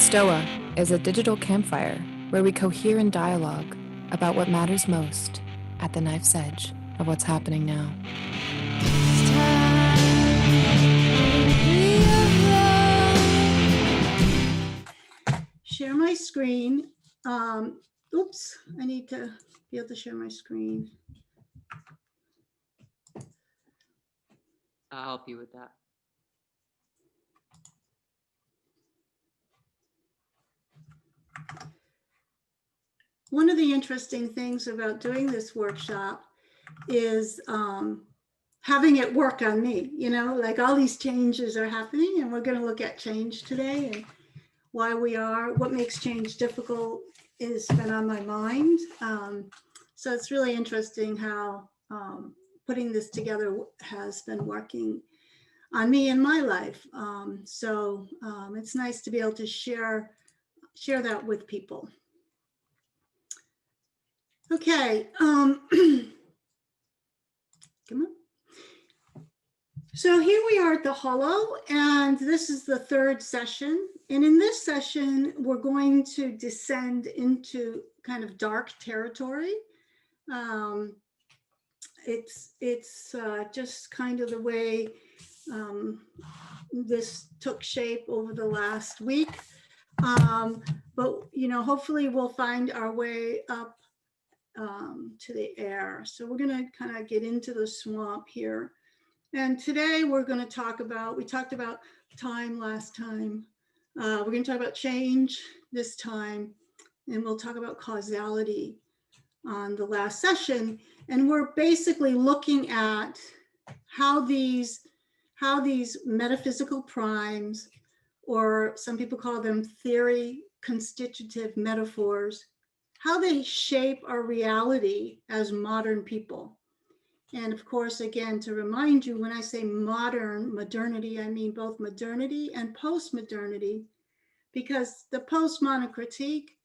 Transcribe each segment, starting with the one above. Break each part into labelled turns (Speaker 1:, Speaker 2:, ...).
Speaker 1: Stoa is a digital campfire where we cohere in dialogue about what matters most at the knife's edge of what's happening now.
Speaker 2: Share my screen. Oops, I need to be able to share my screen.
Speaker 3: I'll help you with that.
Speaker 2: One of the interesting things about doing this workshop is having it work on me. You know, like all these changes are happening, and we're going to look at change today and why we are. What makes change difficult has been on my mind. So it's really interesting how putting this together has been working on me in my life. So it's nice to be able to share that with people. Okay, come on. So here we are at the Hollow, and this is the third session. And in this session, we're going to descend into kind of dark territory. It's just kind of the way this took shape over the last week. But, you know, hopefully we'll find our way up to the air. So we're going to kind of get into the swamp here. And today we're going to talk about, we talked about time last time. We're going to talk about change this time, and we'll talk about causality on the last session. And we're basically looking at how these metaphysical primes, or some people call them theory constitutive metaphors, how they shape our reality as modern people. And of course, again, to remind you, when I say modernity, I mean both modernity and post-modernity, because the postmodern critique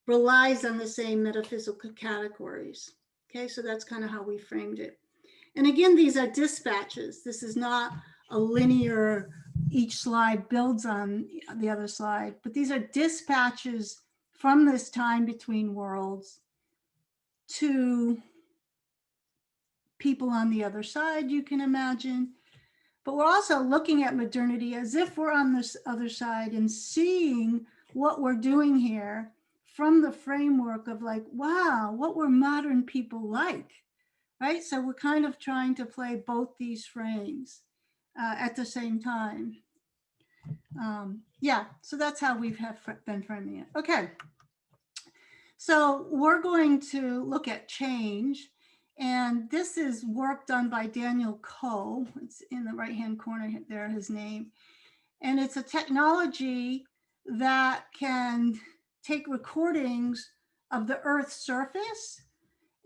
Speaker 2: relies on the same metaphysical categories. Okay, so that's kind of how we framed it. And again, these are dispatches. This is not a linear, each slide builds on the other slide, but these are dispatches from this time between worlds to people on the other side, you can imagine. But we're also looking at modernity as if we're on this other side and seeing what we're doing here from the framework of like, wow, what were modern people like, right? So we're kind of trying to play both these frames at the same time. Yeah, so that's how we've been framing it. Okay, so we're going to look at change. And this is work done by Daniel Coe. It's in the right-hand corner there, his name. And it's a technology that can take recordings of the Earth's surface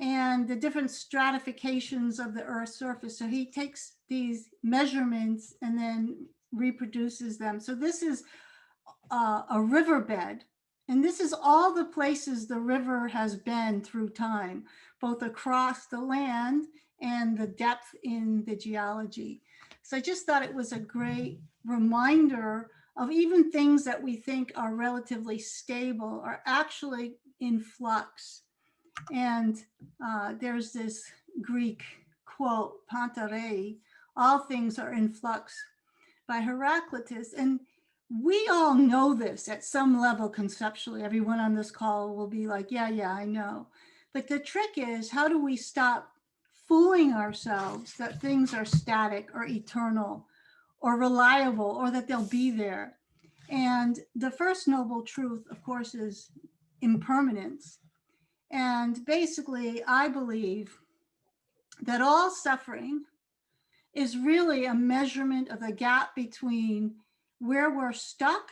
Speaker 2: and the different stratifications of the Earth's surface. So he takes these measurements and then reproduces them. So this is a riverbed. And this is all the places the river has been through time, both across the land and the depth in the geology. So I just thought it was a great reminder of even things that we think are relatively stable are actually in flux. And there's this Greek quote, Pantarei, all things are in flux, by Heraclitus. And we all know this at some level conceptually. Everyone on this call will be like, yeah, I know. But the trick is, how do we stop fooling ourselves that things are static or eternal or reliable or that they'll be there? And the first noble truth, of course, is impermanence. And basically, I believe that all suffering is really a measurement of the gap between where we're stuck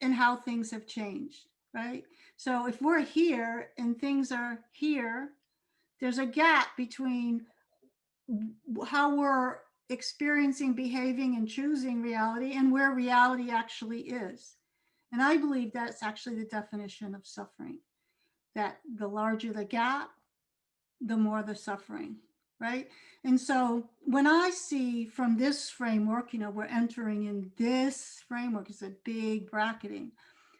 Speaker 2: and how things have changed, right? So if we're here and things are here, there's a gap between how we're experiencing, behaving, and choosing reality and where reality actually is. And I believe that's actually the definition of suffering, that the larger the gap, the more the suffering. right? And so when I see from this framework, we're entering in this framework, it's a big bracketing.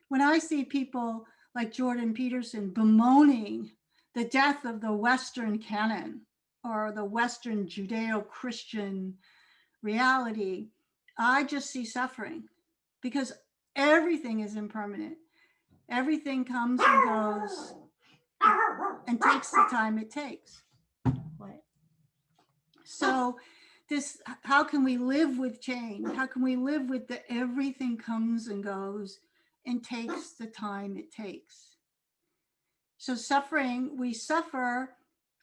Speaker 2: When I see people like Jordan Peterson bemoaning the death of the Western canon or the Western Judeo-Christian reality, I just see suffering, because everything is impermanent. Everything comes and goes and takes the time it takes. So how can we live with change? How can we live with the everything comes and goes and takes the time it takes? So suffering, we suffer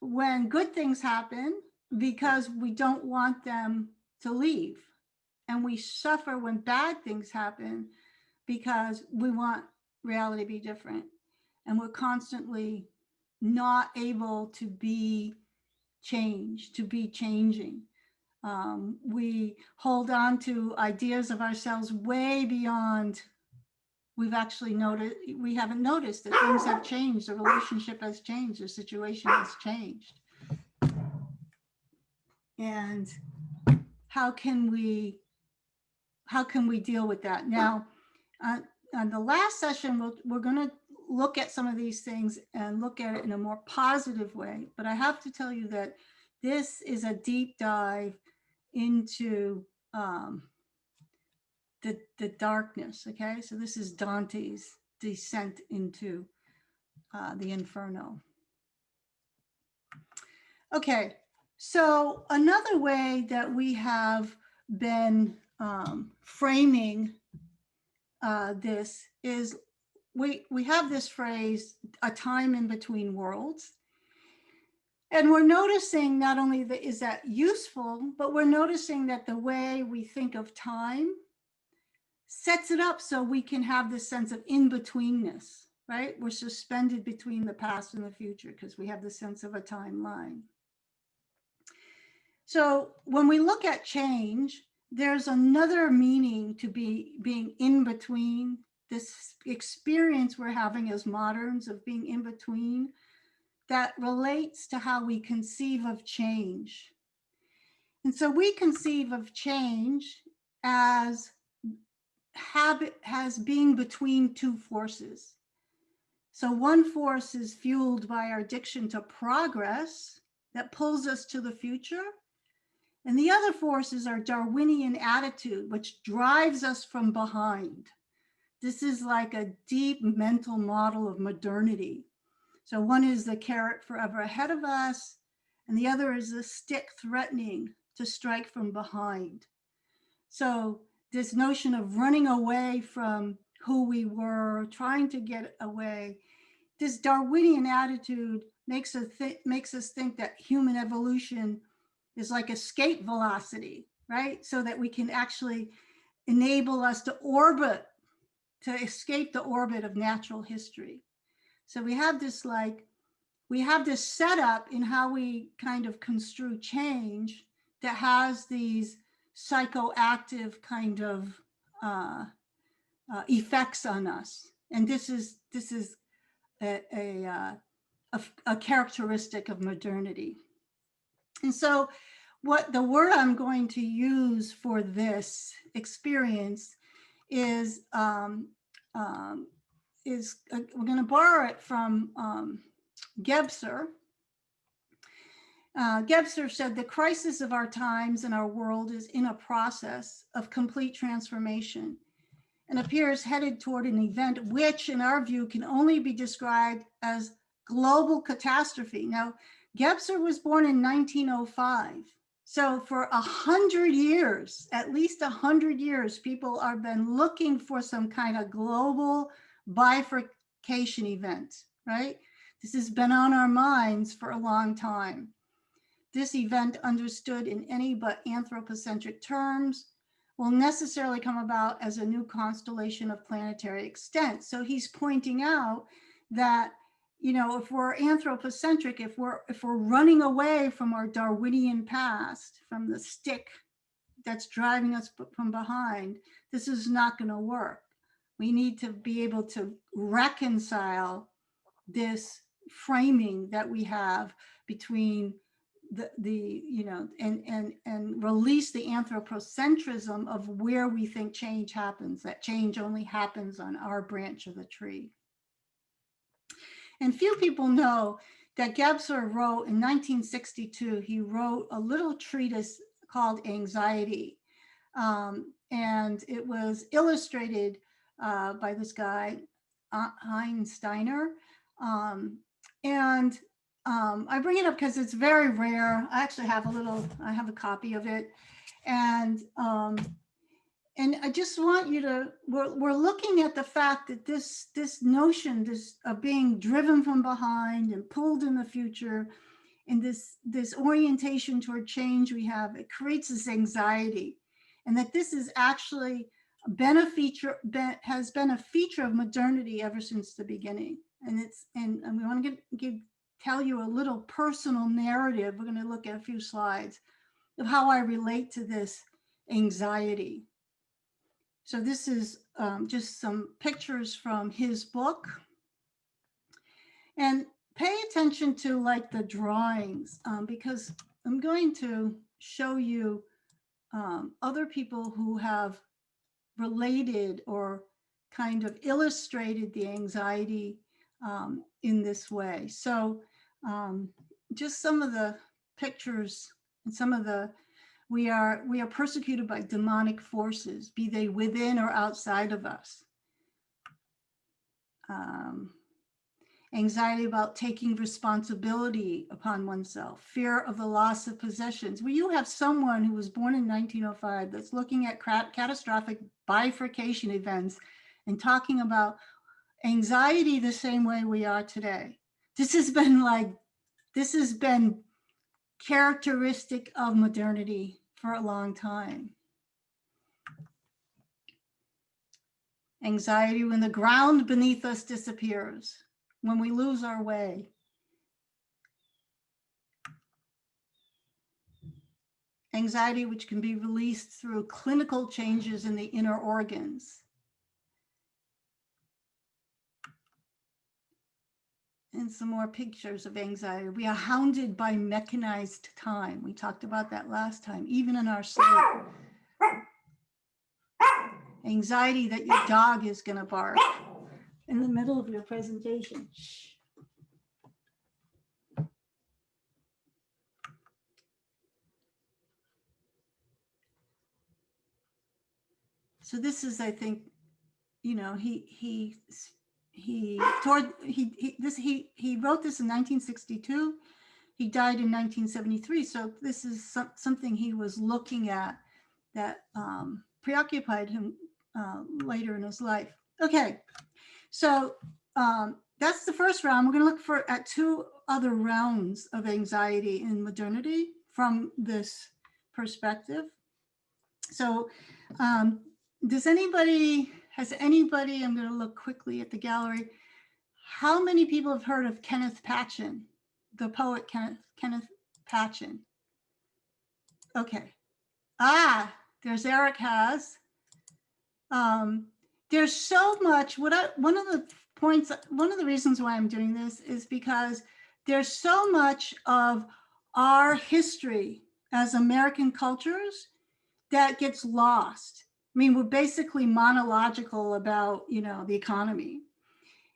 Speaker 2: when good things happen because we don't want them to leave. And we suffer when bad things happen because we want reality to be different. And we're constantly not able to be changed, to be changing. We hold on to ideas of ourselves way beyond we haven't noticed that things have changed, the relationship has changed, the situation has changed. And how can we deal with that? Now, on the last session, we're going to look at some of these things and look at it in a more positive way. But I have to tell you that this is a deep dive into the darkness. Okay, so this is Dante's descent into the inferno. Okay, so another way that we have been framing this is we have this phrase, a time in between worlds. And we're noticing not only is that useful, but we're noticing that the way we think of time sets it up so we can have this sense of in-betweenness, right? We're suspended between the past and the future because we have the sense of a timeline. So when we look at change, there's another meaning to being in between, this experience we're having as moderns of being in between that relates to how we conceive of change. And so we conceive of change as being between two forces. So one force is fueled by our addiction to progress that pulls us to the future. And the other force is our Darwinian attitude, which drives us from behind. This is like a deep mental model of modernity. So one is the carrot forever ahead of us, and the other is the stick threatening to strike from behind. So this notion of running away from who we were, trying to get away, this Darwinian attitude makes us think that human evolution is like escape velocity, right? So that we can actually enable us to escape the orbit of natural history. So we have this setup in how we kind of construe change that has these psychoactive kind of effects on us. And this is a characteristic of modernity. And so what the word I'm going to use for this experience is we're going to borrow it from Gebser. Gebser said, the crisis of our times and our world is in a process of complete transformation and appears headed toward an event which, in our view, can only be described as global catastrophe. Now, Gebser was born in 1905. So for 100 years, at least 100 years, people have been looking for some kind of global bifurcation event, right? This has been on our minds for a long time. This event, understood in any but anthropocentric terms, will necessarily come about as a new constellation of planetary extent. So he's pointing out that, if we're anthropocentric, if we're running away from our Darwinian past, from the stick that's driving us from behind, this is not going to work. We need to be able to reconcile this framing that we have between you know, and release the anthropocentrism of where we think change happens, that change only happens on our branch of the tree. And few people know that Gebser wrote in 1962, he wrote a little treatise called Anxiety. And it was illustrated by this guy, Heinz Steiner. I bring it up because it's very rare. I actually have I have a copy of it. And I just want you to, we're looking at the fact that this notion of being driven from behind and pulled in the future, and this orientation toward change we have, it creates this anxiety. And that this is actually has been a feature of modernity ever since the beginning. And we want to tell you a little personal narrative. We're going to look at a few slides of how I relate to this anxiety. So this is just some pictures from his book. And pay attention to like the drawings, because I'm going to show you other people who have related or kind of illustrated the anxiety in this way. So just some of the pictures and some of the, we are persecuted by demonic forces, be they within or outside of us. Anxiety about taking responsibility upon oneself, fear of the loss of possessions. Well, you have someone who was born in 1905 that's looking at catastrophic bifurcation events and talking about anxiety the same way we are today. This has been characteristic of modernity for a long time. Anxiety when the ground beneath us disappears, when we lose our way. Anxiety which can be released through clinical changes in the inner organs. And some more pictures of anxiety. We are hounded by mechanized time. We talked about that last time, even in our sleep. Anxiety that your dog is going to bark in the middle of your presentation. Shh. So this is, I think, you know, he wrote this in 1962. He died in 1973. So this is something he was looking at that preoccupied him later in his life. Okay, so that's the first round. We're going to look at two other rounds of anxiety in modernity from this perspective. So has anybody, I'm going to look quickly at the gallery. How many people have heard of Kenneth Patchen, the poet Kenneth Patchen? Okay. There's Eric has. There's so much, one of the reasons why I'm doing this is because there's so much of our history as American cultures that gets lost. I mean, we're basically monological about, you know, the economy.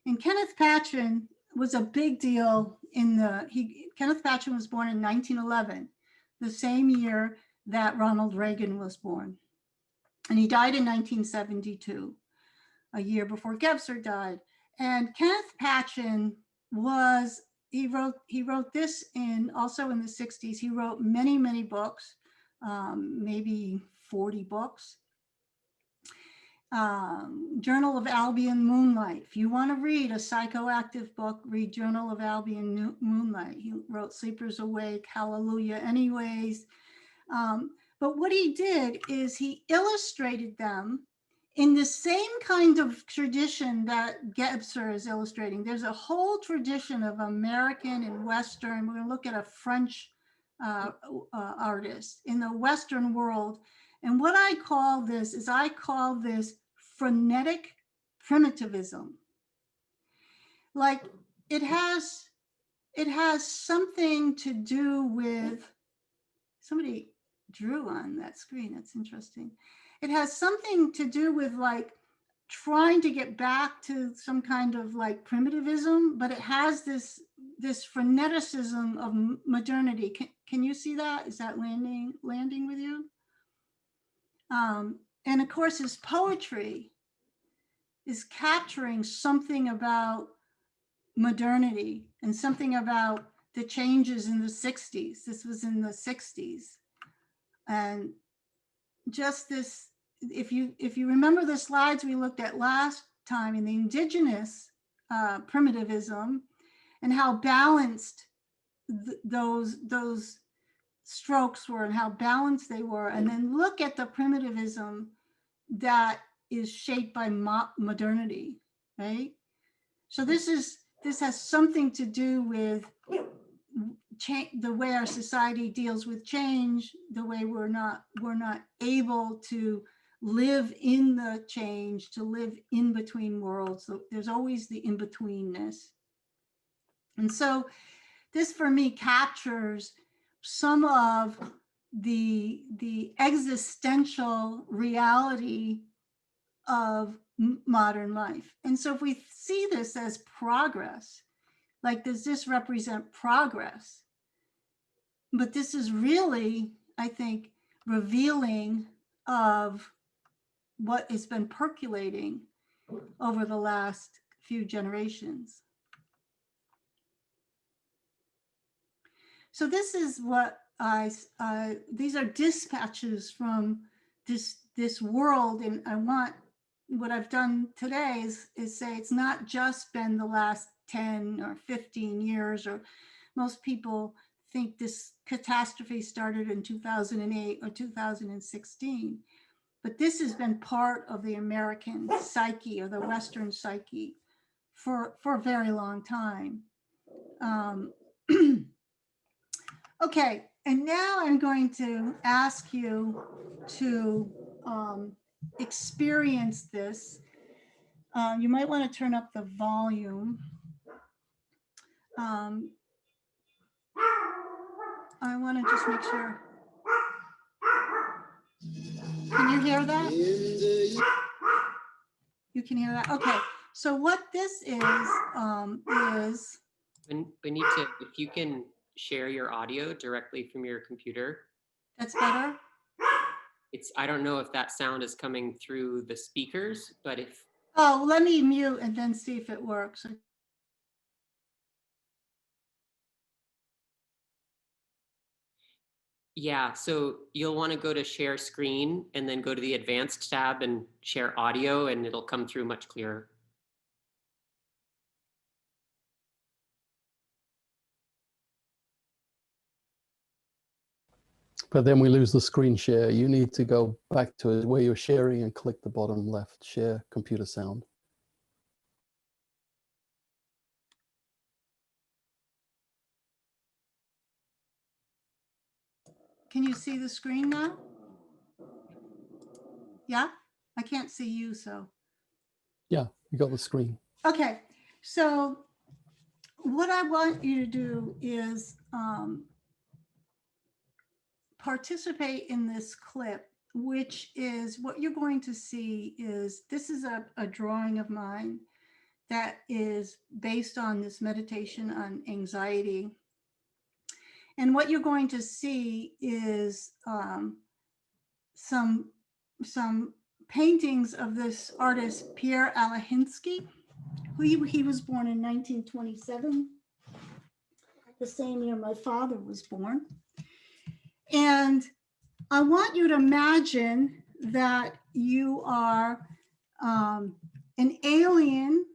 Speaker 2: And Kenneth Patchen was a big deal Kenneth Patchen was born in 1911, the same year that Ronald Reagan was born. And he died in 1972, a year before Gebser died. And Kenneth Patchen he wrote this also in the 60s. He wrote many, many books, maybe 40 books. Journal of Albion Moonlight. If you want to read a psychoactive book, read Journal of Albion Moonlight. He wrote Sleepers Awake, Hallelujah Anyways. But what he did is he illustrated them in the same kind of tradition that Gebser is illustrating. There's a whole tradition of American and Western. We're going to look at a French artist in the Western world. And what I call this frenetic primitivism. Like it has it has something to do with, somebody drew on that screen. That's interesting. It has something to do with like trying to get back to some kind of like primitivism, but it has this freneticism of modernity. Can you see that? Is that landing with you? And of course, his poetry is capturing something about modernity and something about the changes in the 60s. This was in the 60s. And just this, if you remember the slides we looked at last time in the indigenous primitivism and how balanced those strokes were and how balanced they were, and then look at the primitivism that is shaped by modernity, right? So this has something to do with the way our society deals with change, the way we're not able to live in the change, to live in between worlds. So there's always the in-betweenness. And so this for me captures some of the existential reality of modern life. And so if we see this as progress, like, does this represent progress? But this is really, I think, revealing of what has been percolating over the last few generations. So this is what these are dispatches from this world. And I want, what I've done today is say it's not just been the last 10 or 15 years, or most people think this catastrophe started in 2008 or 2016. But this has been part of the American psyche or the Western psyche for a very long time. Okay, and now I'm going to ask you to experience this. You might want to turn up the volume. I want to just make sure. Can you hear that? You can hear that? Okay. So what this is
Speaker 3: Bonnitta, if you can share your audio directly from your computer.
Speaker 2: That's better?
Speaker 3: I don't know if that sound is coming through the speakers, but if...
Speaker 2: Oh, let me mute and then see if it works.
Speaker 3: Yeah, so you'll want to go to share screen and then go to the advanced tab and share audio, and it'll come through much clearer.
Speaker 4: But then we lose the screen share. You need to go back to where you're sharing and click the bottom left, share computer sound.
Speaker 2: Can you see the screen now? Yeah, I can't see you, so.
Speaker 4: Yeah, you got the screen.
Speaker 2: Okay, so what I want you to do is participate in this clip, which is what you're going to see is, this is a drawing of mine that is based on this meditation on anxiety. And what you're going to see is some paintings of this artist, Pierre Alahinsky, who he was born in 1927, the same year my father was born. And I want you to imagine that you are an alien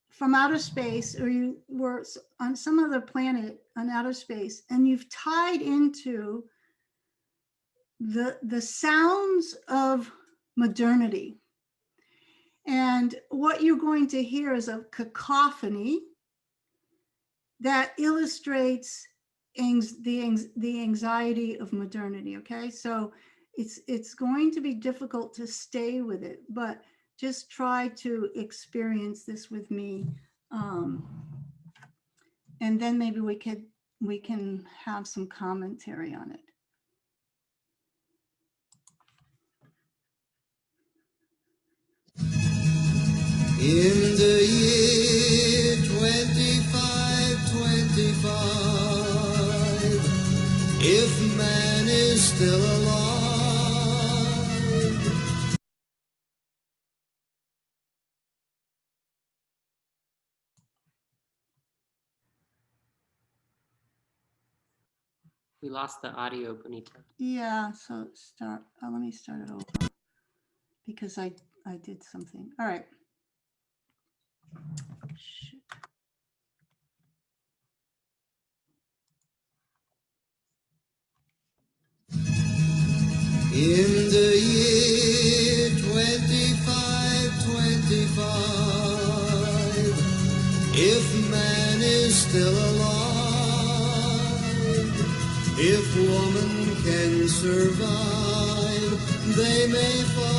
Speaker 2: from outer space, or you were on some other planet on outer space, and you've tied into the sounds of modernity. And what you're going to hear is a cacophony that illustrates the anxiety of modernity. Okay, so it's going to be difficult to stay with it, but just try to experience this with me. And then maybe we can have some commentary on it.
Speaker 5: In the year 2525, if man is still alive.
Speaker 3: We lost the audio, Bonnitta.
Speaker 2: Yeah, so let me start it over because I did something. All right. Shoot.
Speaker 5: In the year 2525, if man is still alive, if woman can survive, they may find.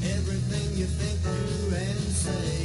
Speaker 5: Everything you think, do, and say.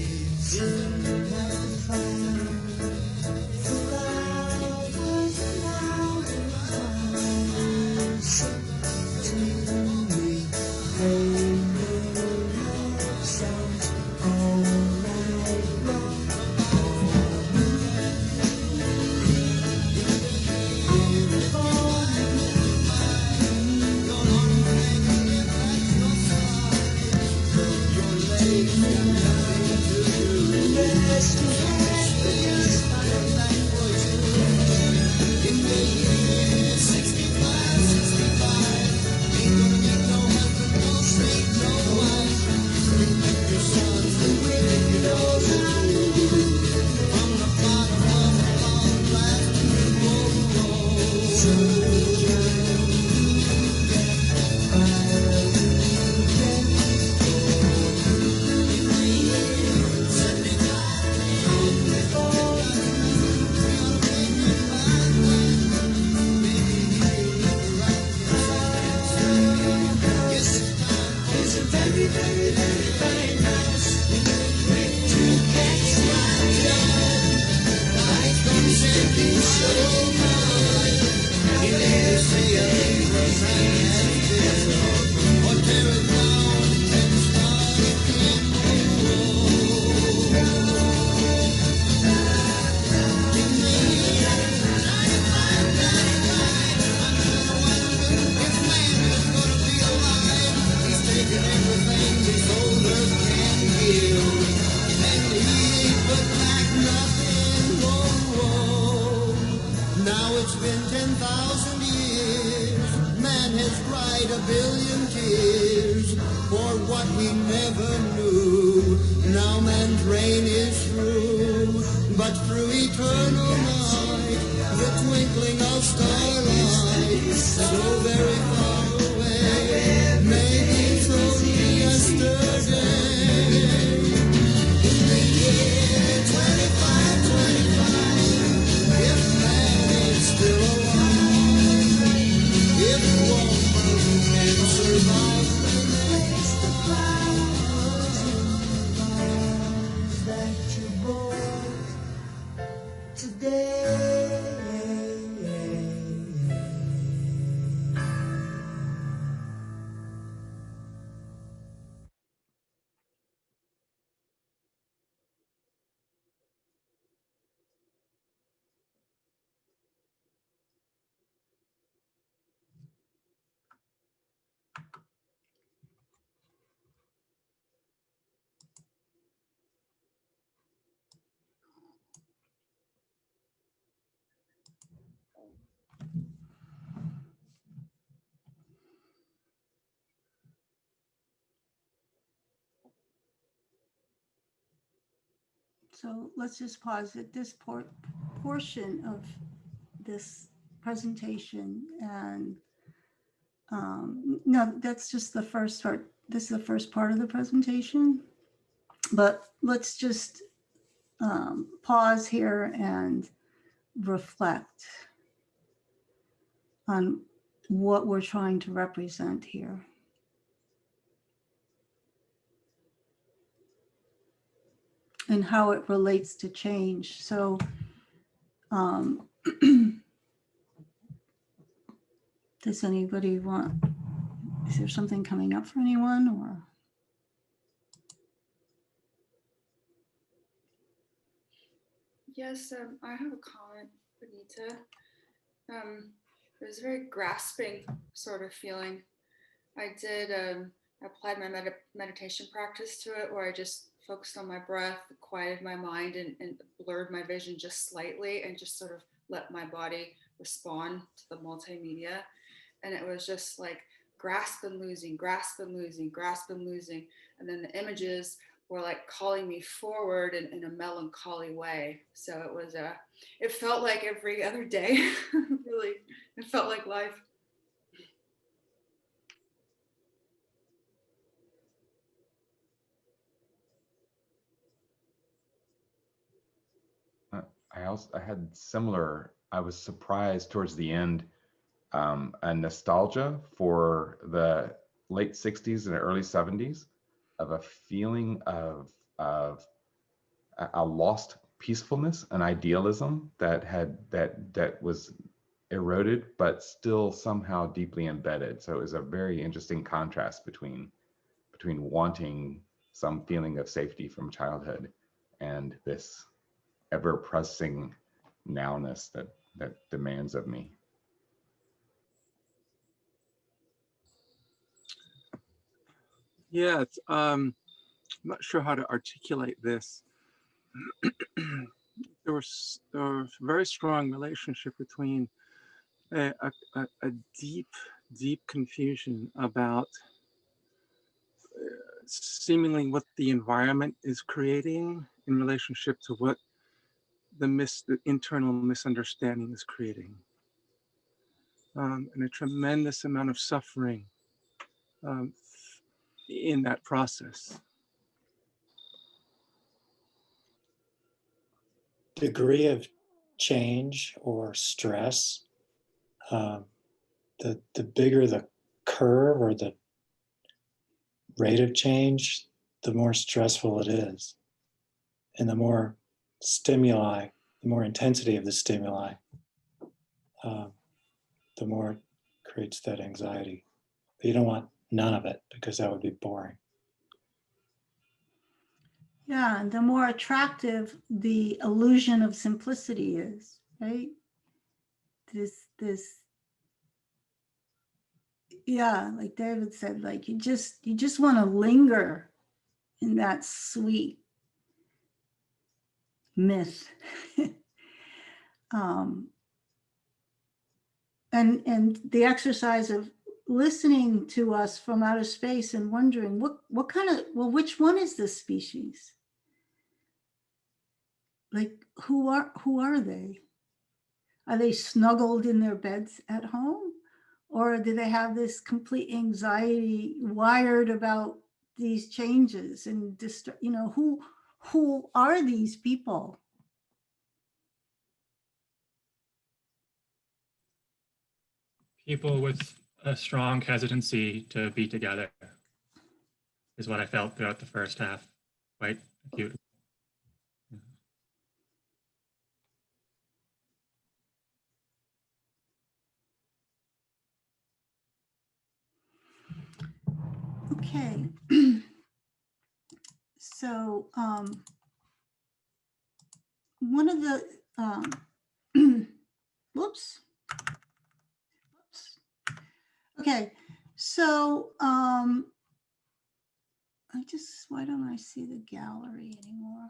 Speaker 5: It's been 10,000 years, man has cried a billion tears for what he never knew. Now man's reign is through, but through eternal night, the twinkling of starlight, so very far away, maybe it's only yesterday. In the year 2525, if man is still alive, if woman can survive, makes the flowers that you bore today.
Speaker 2: So let's just pause at this portion of this presentation. And no, that's just the first part. This is the first part of the presentation. But let's just pause here and reflect on what we're trying to represent here. And how it relates to change. So does anybody want, is there something coming up for anyone or?
Speaker 6: Yes, I have a comment, Bonnitta. It was a very grasping sort of feeling. I did applied my meditation practice to it, where I just focused on my breath, quieted my mind, and blurred my vision just slightly, and just sort of let my body respond to the multimedia. And it was just like grasp and losing, grasp and losing, grasp and losing. And then the images were like calling me forward in a melancholy way. So it was it felt like every other day. Really, it felt like life.
Speaker 7: I had similar. I was surprised towards the end, a nostalgia for the late 60s and early 70s, of a feeling of a lost peacefulness, an idealism that was eroded, but still somehow deeply embedded. So it was a very interesting contrast between wanting some feeling of safety from childhood and this ever-pressing nowness that demands of me.
Speaker 8: Yeah, I'm not sure how to articulate this. There was a very strong relationship between a deep confusion about seemingly what the environment is creating in relationship to what the internal misunderstanding is creating, and a tremendous amount of suffering in that process.
Speaker 9: Degree of change or stress, the bigger the curve or the rate of change, the more stressful it is. And the more stimuli, the more intensity of the stimuli, the more it creates that anxiety. But you don't want none of it, because that would be boring.
Speaker 2: Yeah, and the more attractive the illusion of simplicity is, right? This, yeah, like David said, like you just want to linger in that sweet myth. And the exercise of listening to us from outer space and wondering what kind of, well, which one is this species? Like, who are they? Are they snuggled in their beds at home? Or do they have this complete anxiety wired about these changes and, you know, who are these people?
Speaker 10: People with a strong hesitancy to be together is what I felt throughout the first half, quite acute.
Speaker 2: Okay. So one of the, whoops. Okay, so why don't I see the gallery anymore?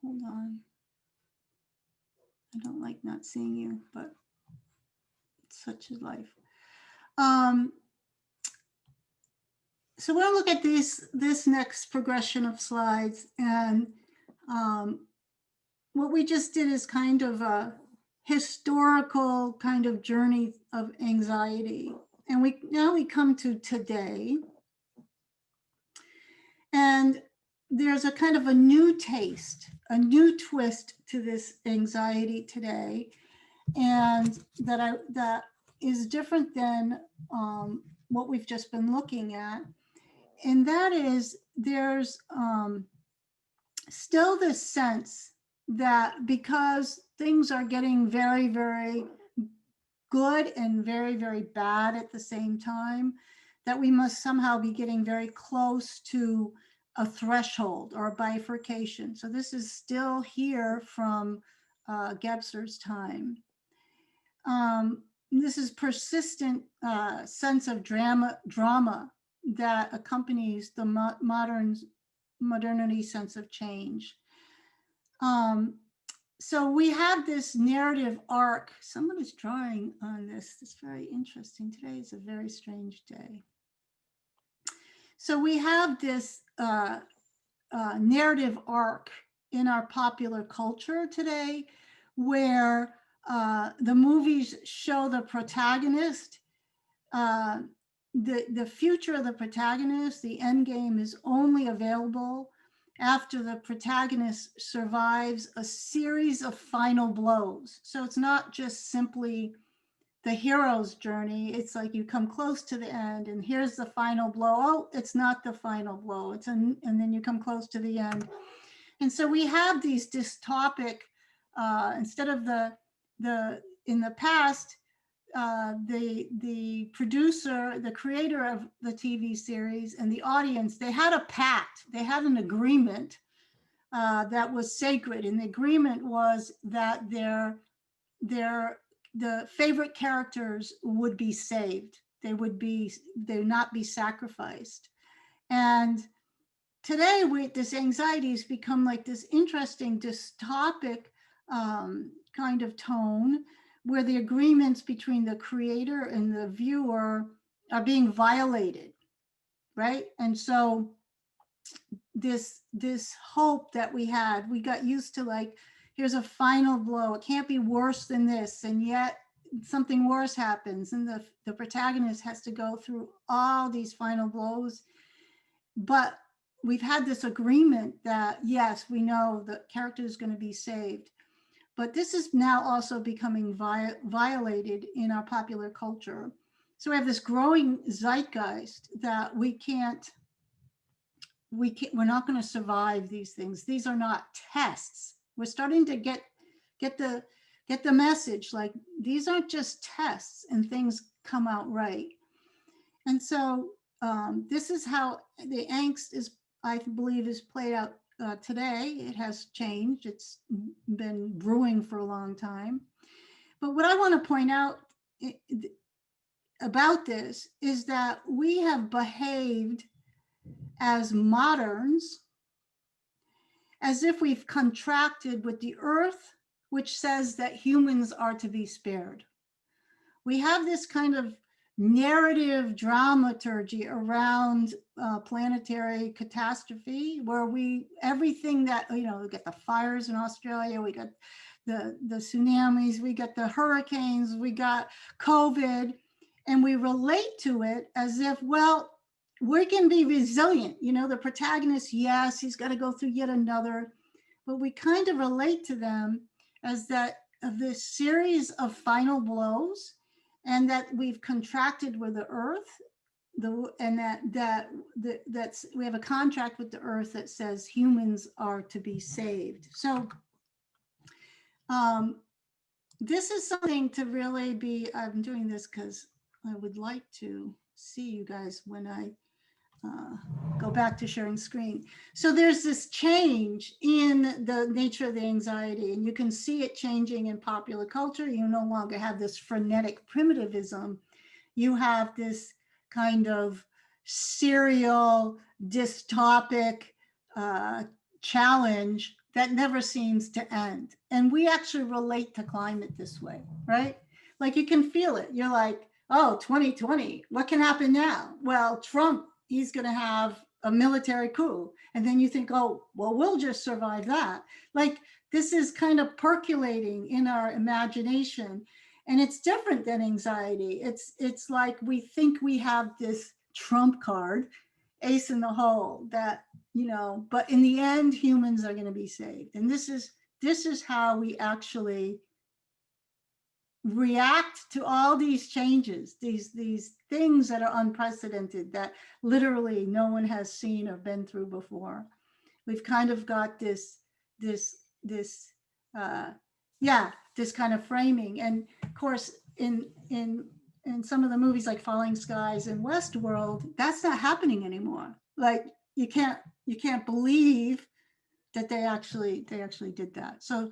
Speaker 2: Hold on. I don't like not seeing you, but it's such a life. So we'll look at this next progression of slides, and what we just did is kind of a historical kind of journey of anxiety. And now we come to today. And there's a kind of a new taste, a new twist to this anxiety today, and that is different than what we've just been looking at. And that is, there's still this sense that because things are getting very, very good and very, very bad at the same time, that we must somehow be getting very close to a threshold or a bifurcation. So this is still here from Gebser's time. This is persistent sense of drama that accompanies the modernity sense of change. So we have this narrative arc. Someone is drawing on this. It's very interesting. Today is a very strange day. So we have this narrative arc in our popular culture today, where the movies show the protagonist, the future of the protagonist, the end game is only available after the protagonist survives a series of final blows. So it's not just simply the hero's journey. It's like you come close to the end and here's the final blow. Oh, it's not the final blow. And then you come close to the end. And so we have these dystopic, instead of in the past, the producer, the creator of the TV series and the audience, they had a pact, they had an agreement that was sacred. And the agreement was that the favorite characters would be saved. They would not be sacrificed. And today, this anxiety has become like this interesting dystopic kind of tone, where the agreements between the creator and the viewer are being violated, right? And so this hope that we got used to, like, here's a final blow. It can't be worse than this. And yet something worse happens. And the protagonist has to go through all these final blows. But we've had this agreement that, yes, we know the character is going to be saved. But this is now also becoming violated in our popular culture. So we have this growing zeitgeist that we're not going to survive these things. These are not tests. We're starting to get the message, like, these aren't just tests and things come out right. And so this is how the angst is, I believe, is played out today. It has changed. It's been brewing for a long time. But what I want to point out about this is that we have behaved as moderns as if we've contracted with the earth, which says that humans are to be spared. We have this kind of narrative dramaturgy around planetary catastrophe, where everything that, we get the fires in Australia, we got the tsunamis, we got the hurricanes, we got COVID, and we relate to it as if, well, we can be resilient. The protagonist, yes, he's got to go through yet another, but we kind of relate to them as that of this series of final blows, and that we've contracted with the earth, and that's we have a contract with the earth that says humans are to be saved. So this is something to really be, I'm doing this because I would like to see you guys when I go back to sharing screen. So there's this change in the nature of the anxiety, and you can see it changing in popular culture. You no longer have this frenetic primitivism. You have this kind of serial, dystopic challenge that never seems to end. And we actually relate to climate this way, right? Like, you can feel it. You're like, oh, 2020, what can happen now? Well, Trump, he's going to have a military coup. And then you think, oh, well, we'll just survive that. Like, this is kind of percolating in our imagination. And it's different than anxiety. It's like we think we have this Trump card, ace in the hole that, you know, but in the end, humans are going to be saved. And this is how we actually react to all these changes, these things that are unprecedented, that literally no one has seen or been through before. We've kind of got this kind of framing. And of course, in some of the movies like Falling Skies and Westworld, that's not happening anymore. Like you can't believe that they actually did that. So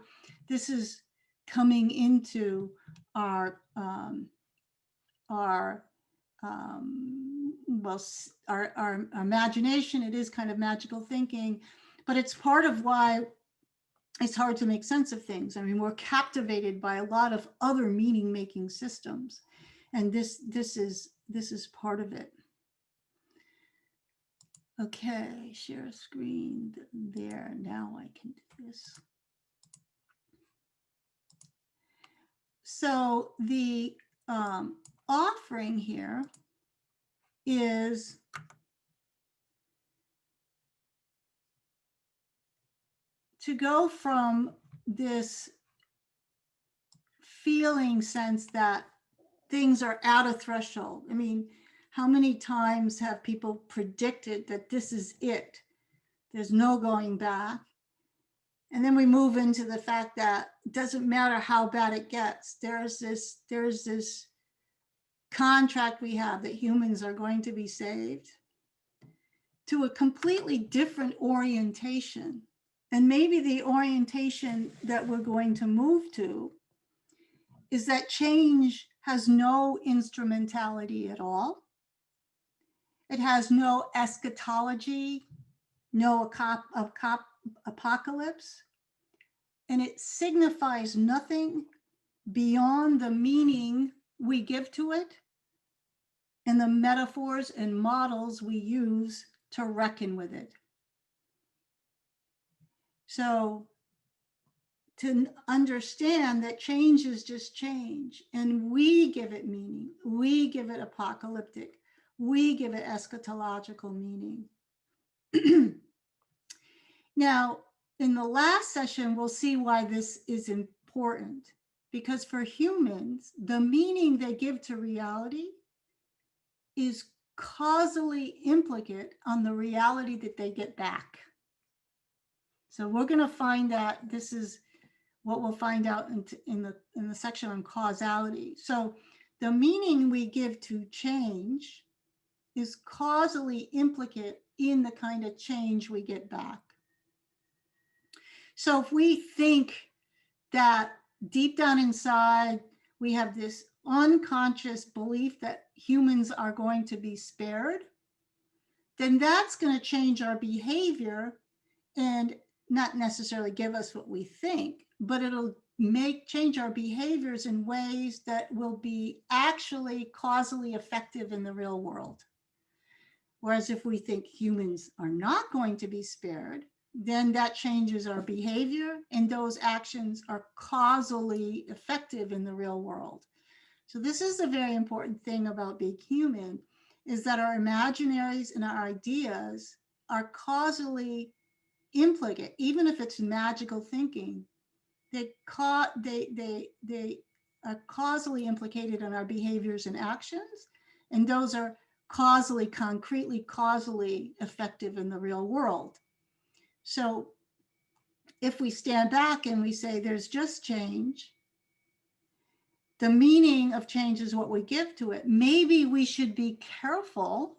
Speaker 2: this is coming into our imagination. It is kind of magical thinking, but it's part of why it's hard to make sense of things. I mean, we're captivated by a lot of other meaning-making systems, and this is part of it. Okay, share screen there. Now I can do this. So the offering here is to go from this feeling sense that things are out of threshold. I mean, how many times have people predicted that this is it? There's no going back. And then we move into the fact that it doesn't matter how bad it gets. There's this contract we have that humans are going to be saved, to a completely different orientation. And maybe the orientation that we're going to move to is that change has no instrumentality at all. It has no eschatology, no apocalypse, and it signifies nothing beyond the meaning we give to it and the metaphors and models we use to reckon with it. So to understand that change is just change, and we give it meaning, we give it apocalyptic, we give it eschatological meaning. Now, in the last session, we'll see why this is important, because for humans, the meaning they give to reality is causally implicate on the reality that they get back. So we're going to find that this is what we'll find out in the section on causality. So the meaning we give to change is causally implicate in the kind of change we get back. So if we think that deep down inside, we have this unconscious belief that humans are going to be spared, then that's going to change our behavior and not necessarily give us what we think, but it'll change our behaviors in ways that will be actually causally effective in the real world. Whereas if we think humans are not going to be spared, then that changes our behavior, and those actions are causally effective in the real world. So this is a very important thing about being human, is that our imaginaries and our ideas are causally implicate. Even if it's magical thinking, they are causally implicated in our behaviors and actions, and those are causally, concretely, causally effective in the real world. So if we stand back and we say there's just change, the meaning of change is what we give to it. Maybe we should be careful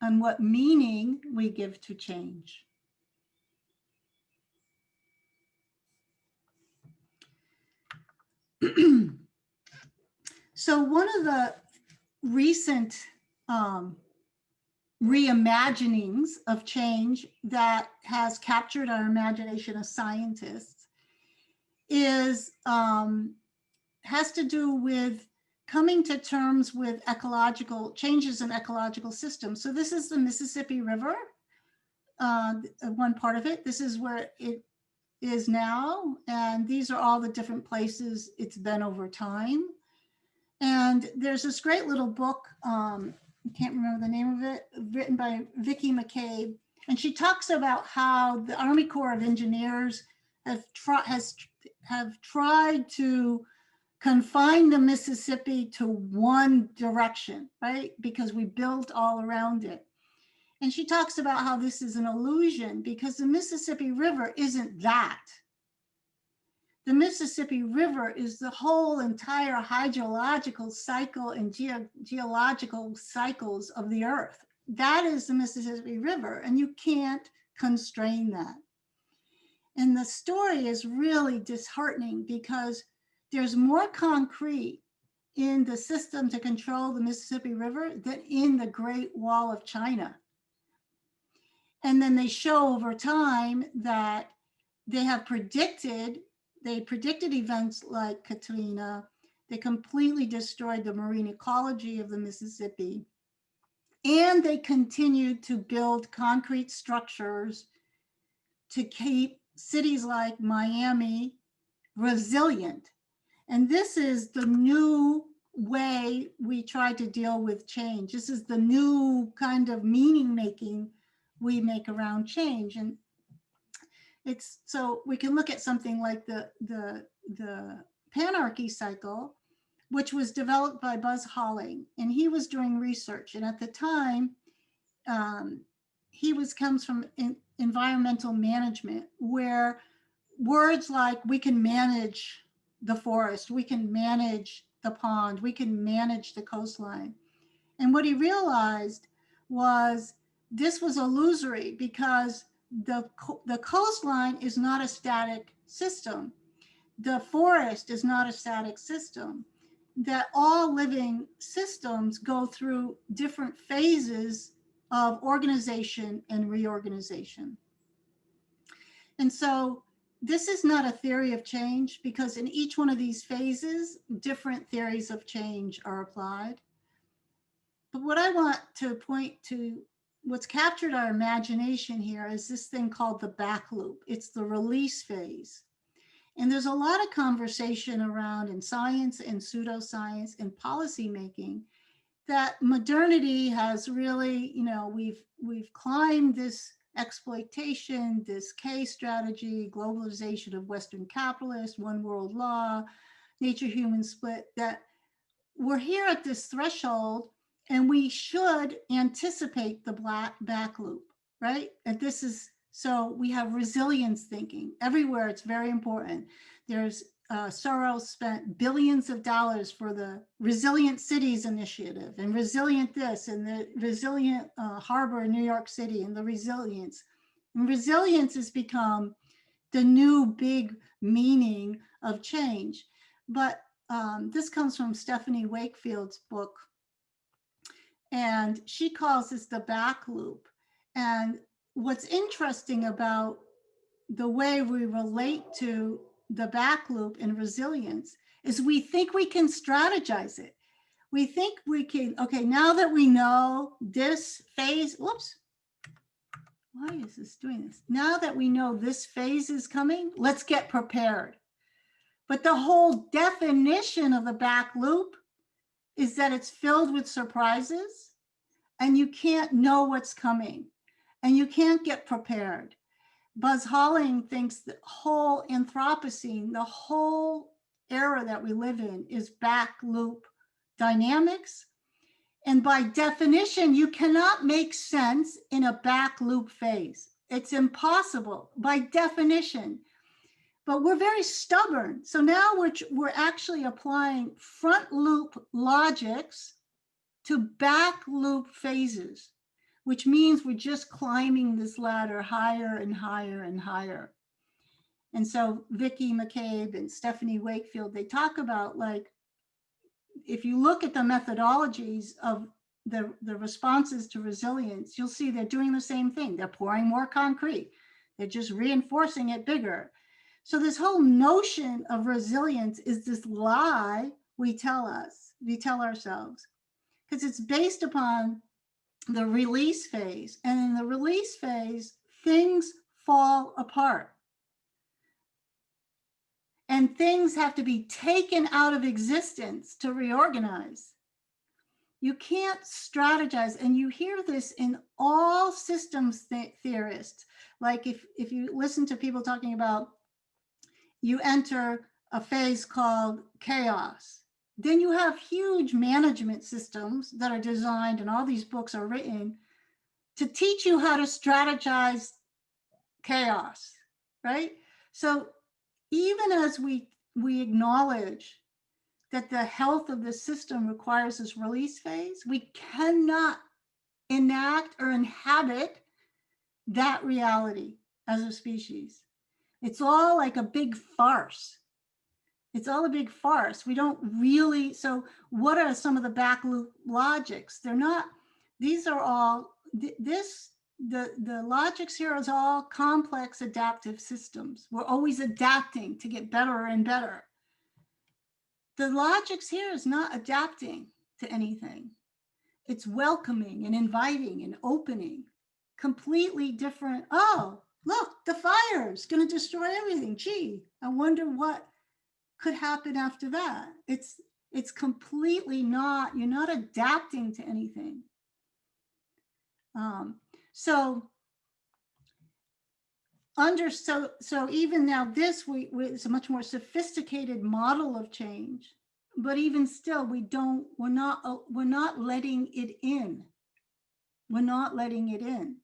Speaker 2: on what meaning we give to change. So one of the recent reimaginings of change that has captured our imagination as scientists is has to do with coming to terms with ecological changes in ecological systems. So this is the Mississippi River, one part of it. This is where it is now, and these are all the different places it's been over time. And there's this great little book I can't remember the name of it, written by Vicki McCabe. And she talks about how the Army Corps of Engineers have tried to confine the Mississippi to one direction, right? Because we built all around it. And she talks about how this is an illusion because the Mississippi River isn't that. The Mississippi River is the whole entire hydrological cycle and geological cycles of the earth. That is the Mississippi River, and you can't constrain that. And the story is really disheartening because there's more concrete in the system to control the Mississippi River than in the Great Wall of China. And then they show over time that they predicted events like Katrina. They completely destroyed the marine ecology of the Mississippi. And they continued to build concrete structures to keep cities like Miami resilient. And this is the new way we try to deal with change. This is the new kind of meaning making we make around change. And it's so we can look at something like the panarchy cycle, which was developed by Buzz Holling, and he was doing research. And at the time, he comes from environmental management, where words like we can manage the forest, we can manage the pond, we can manage the coastline. And what he realized was this was illusory because the coastline is not a static system. The forest is not a static system. That all living systems go through different phases of organization and reorganization. And so this is not a theory of change because in each one of these phases, different theories of change are applied. But what I want to point to, what's captured our imagination here is this thing called the back loop. It's the release phase. And there's a lot of conversation around in science and pseudoscience and policymaking that modernity has really, we've climbed this exploitation, this K strategy, globalization of Western capitalists, one world law, nature-human split, that we're here at this threshold and we should anticipate the back loop, right? And this is, so we have resilience thinking everywhere. It's very important. There's Soros spent billions of dollars for the Resilient Cities Initiative and Resilient this and the Resilient Harbor in New York City and the resilience. And resilience has become the new big meaning of change. But this comes from Stephanie Wakefield's book. And she calls this the back loop. And what's interesting about the way we relate to the back loop and resilience is we think we can strategize it. We think we can, okay, now that we know this phase, whoops, why is this doing this? Now that we know this phase is coming, let's get prepared. But the whole definition of the back loop is that it's filled with surprises and you can't know what's coming and you can't get prepared. Buzz Holling thinks the whole Anthropocene, the whole era that we live in, is back loop dynamics. And by definition, you cannot make sense in a back loop phase. It's impossible by definition. But we're very stubborn. So now we're actually applying front loop logics to back loop phases, which means we're just climbing this ladder higher and higher and higher. And so Vicki McCabe and Stephanie Wakefield, they talk about, like, if you look at the methodologies of the responses to resilience, you'll see they're doing the same thing. They're pouring more concrete. They're just reinforcing it bigger. So this whole notion of resilience is this lie we tell ourselves, because it's based upon the release phase. And in the release phase, things fall apart. And things have to be taken out of existence to reorganize. You can't strategize, and you hear this in all systems theorists. Like if you listen to people talking about, you enter a phase called chaos, then you have huge management systems that are designed, and all these books are written to teach you how to strategize chaos, right? So even as we acknowledge that the health of the system requires this release phase, we cannot enact or inhabit that reality as a species. It's all like a big farce. It's all a big farce. We don't really, so what are some of the back loop logics? They're not, these are all, the logics here is all complex adaptive systems. We're always adapting to get better and better. The logics here is not adapting to anything. It's welcoming and inviting and opening. Completely different. Oh, look, the fire is going to destroy everything. Gee, I wonder what could happen after that. It's completely not, you're not adapting to anything. So even now this it's a much more sophisticated model of change, but even still we're not letting it in. We're not letting it in.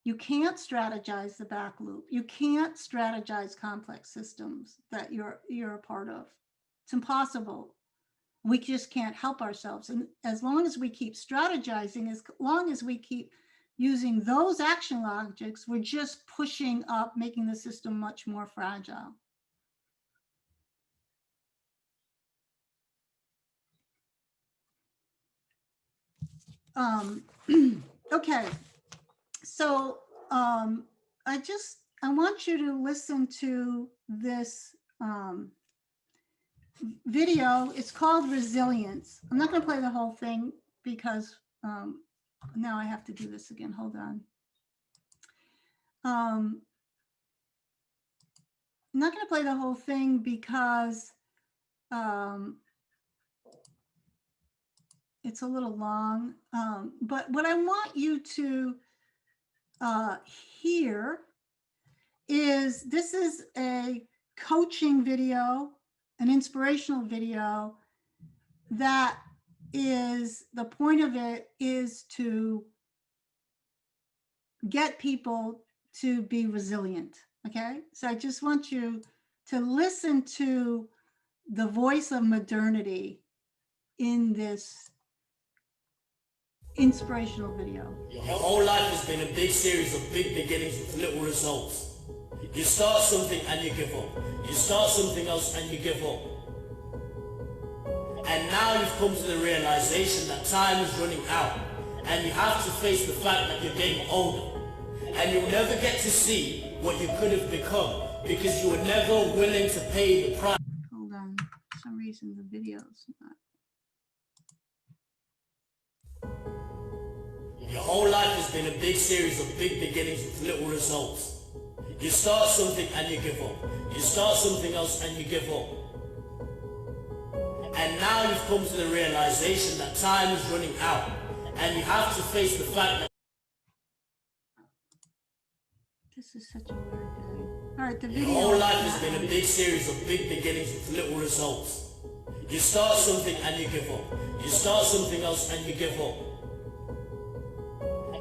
Speaker 2: You can't strategize the back loop. You can't strategize complex systems that you're a part of. It's impossible. We just can't help ourselves. And as long as we keep strategizing, as long as we keep using those action logics, we're just pushing up, making the system much more fragile. Okay, so I want you to listen to this video. It's called Resilience. I'm not going to play the whole thing because now I have to do this again. Hold on. I'm not going to play the whole thing because it's a little long. But what I want you to hear is, this is a coaching video, an inspirational video that is, the point of it is to get people to be resilient, okay? So I just want you to listen to the voice of modernity in this inspirational video.
Speaker 11: Your whole life has been a big series of big beginnings with little results. You start something and you give up. You start something else and you give up. And now you've come to the realization that time is running out and you have to face the fact that you're getting older. And you'll never get to see what you could have become because you were never willing to pay the price.
Speaker 2: Hold on, for some reason the video's not.
Speaker 11: Your whole life has been a big series of big beginnings with little results. You start something and you give up. You start something else and you give up. And now you've come to the realization that time is running out and you have to face the fact that
Speaker 2: This is such a weird day. All right, the video.
Speaker 11: your whole life has been a big series of big beginnings with little results. You start something and you give up. You start something else and you give up.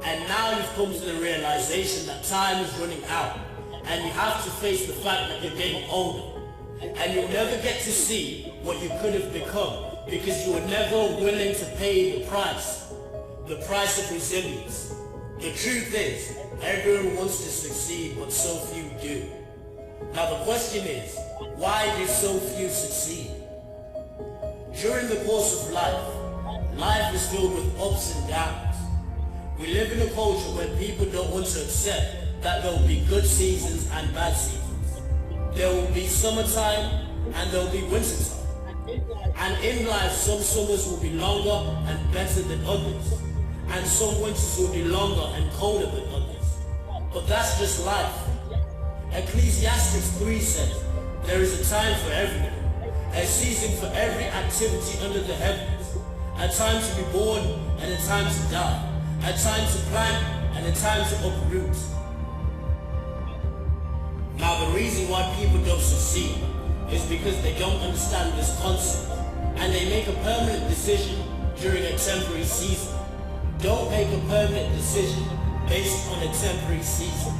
Speaker 11: And now you've come to the realization that time is running out and you have to face the fact that you're getting older. And you'll never get to see what you could have become because you were never willing to pay the price of resilience. The truth is, everyone wants to succeed, but so few do. Now the question is, why do so few succeed? During the course of life is filled with ups and downs. We live in a culture where people don't want to accept that there will be good seasons and bad seasons. There will be summertime and there will be wintertime. And in life, some summers will be longer and better than others. And some winters will be longer and colder than others. But that's just life. Ecclesiastes 3 says, there is a time for everything, a season for every activity under the heavens. a time to be born and a time to die, a time to plant and a time to uproot. Now the reason why people don't succeed is because they don't understand this concept and they make a permanent decision during a temporary season. Don't make a permanent decision based on a temporary season.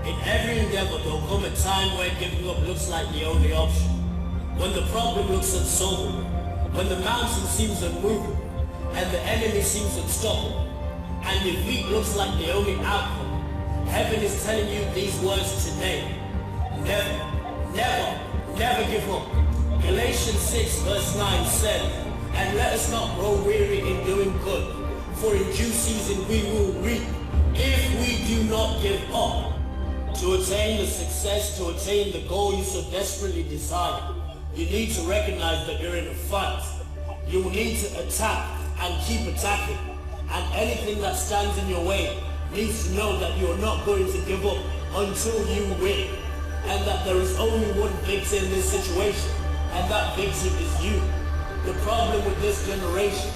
Speaker 11: In every endeavor, there'll come a time where giving up looks like the only option. When the problem looks unsolvable, when the mountain seems unmovable, and the enemy seems unstoppable, and defeat looks like the only outcome, heaven is telling you these words today. Never, never, never give up. Galatians 6 verse 9 said, and let us not grow weary in doing good, for in due season we will reap, if we do not give up. To attain the success, to attain the goal you so desperately desire, you need to recognize that you're in a fight. You will need to attack and keep attacking. And anything that stands in your way needs to know that you're not going to give up until you win. And that there is only one victim in this situation, and that victim is you. The problem with this generation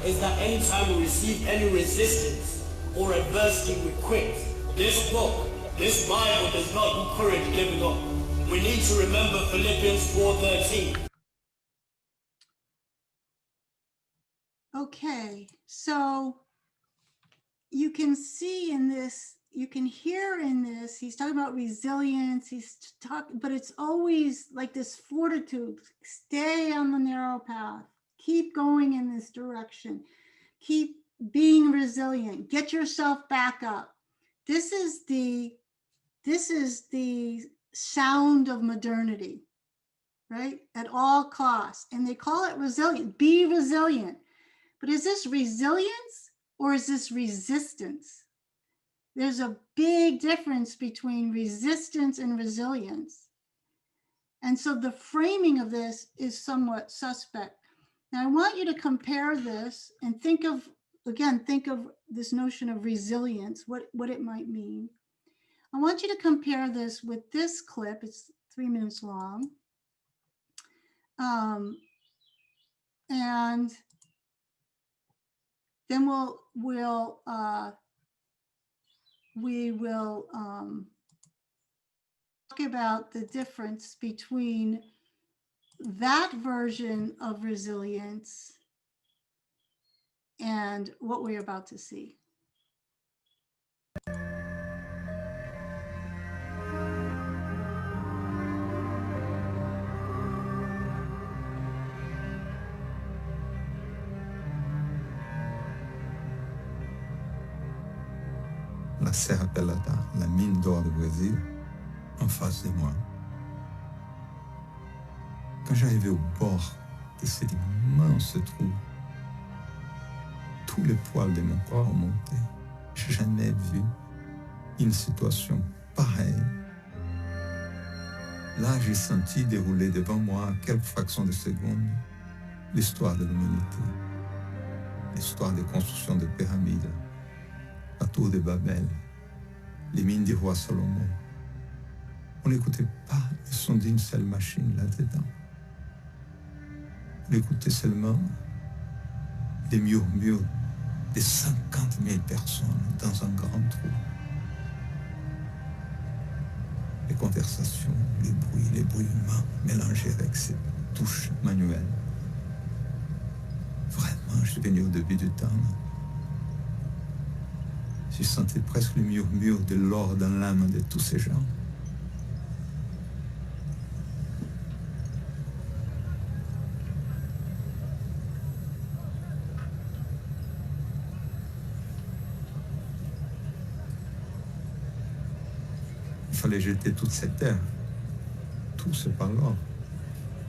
Speaker 11: is that anytime we receive any resistance or adversity, we quit. This book, this Bible does not encourage giving up. We need to remember Philippians 4:13.
Speaker 2: Okay, so you can see in this, you can hear in this, he's talking about resilience, but it's always like this fortitude. Stay on the narrow path, keep going in this direction, keep being resilient, get yourself back up. This is the sound of modernity, right? At all costs. And they call it resilient, be resilient. But is this resilience or is this resistance? There's a big difference between resistance and resilience. And so the framing of this is somewhat suspect. Now I want you to compare this and think of this notion of resilience, what it might mean. I want you to compare this with this clip. It's 3 minutes long. And then we will talk about the difference between that version of resilience and what we're about to see.
Speaker 12: La Serra Pelada, la mine d'or du Brésil, en face de moi. Quand j'arrivais au bord de cet immense trou, tous les poils de mon corps montaient. Je n'ai jamais vu une situation pareille. Là, j'ai senti dérouler devant moi, à quelques fractions de secondes, l'histoire de l'humanité, l'histoire des constructions de pyramides, la tour de Babel, les mines du roi Salomon. On n'écoutait pas le son d'une seule machine là-dedans. On écoutait seulement les murmures de 50 000 personnes dans un grand trou. Les conversations, les bruits humains mélangés avec ces touches manuelles. Vraiment, je suis venu au début du temps. Je sentais presque le murmure de l'or dans l'âme de tous ces gens. Il fallait jeter toute cette terre, tout ce par l'or.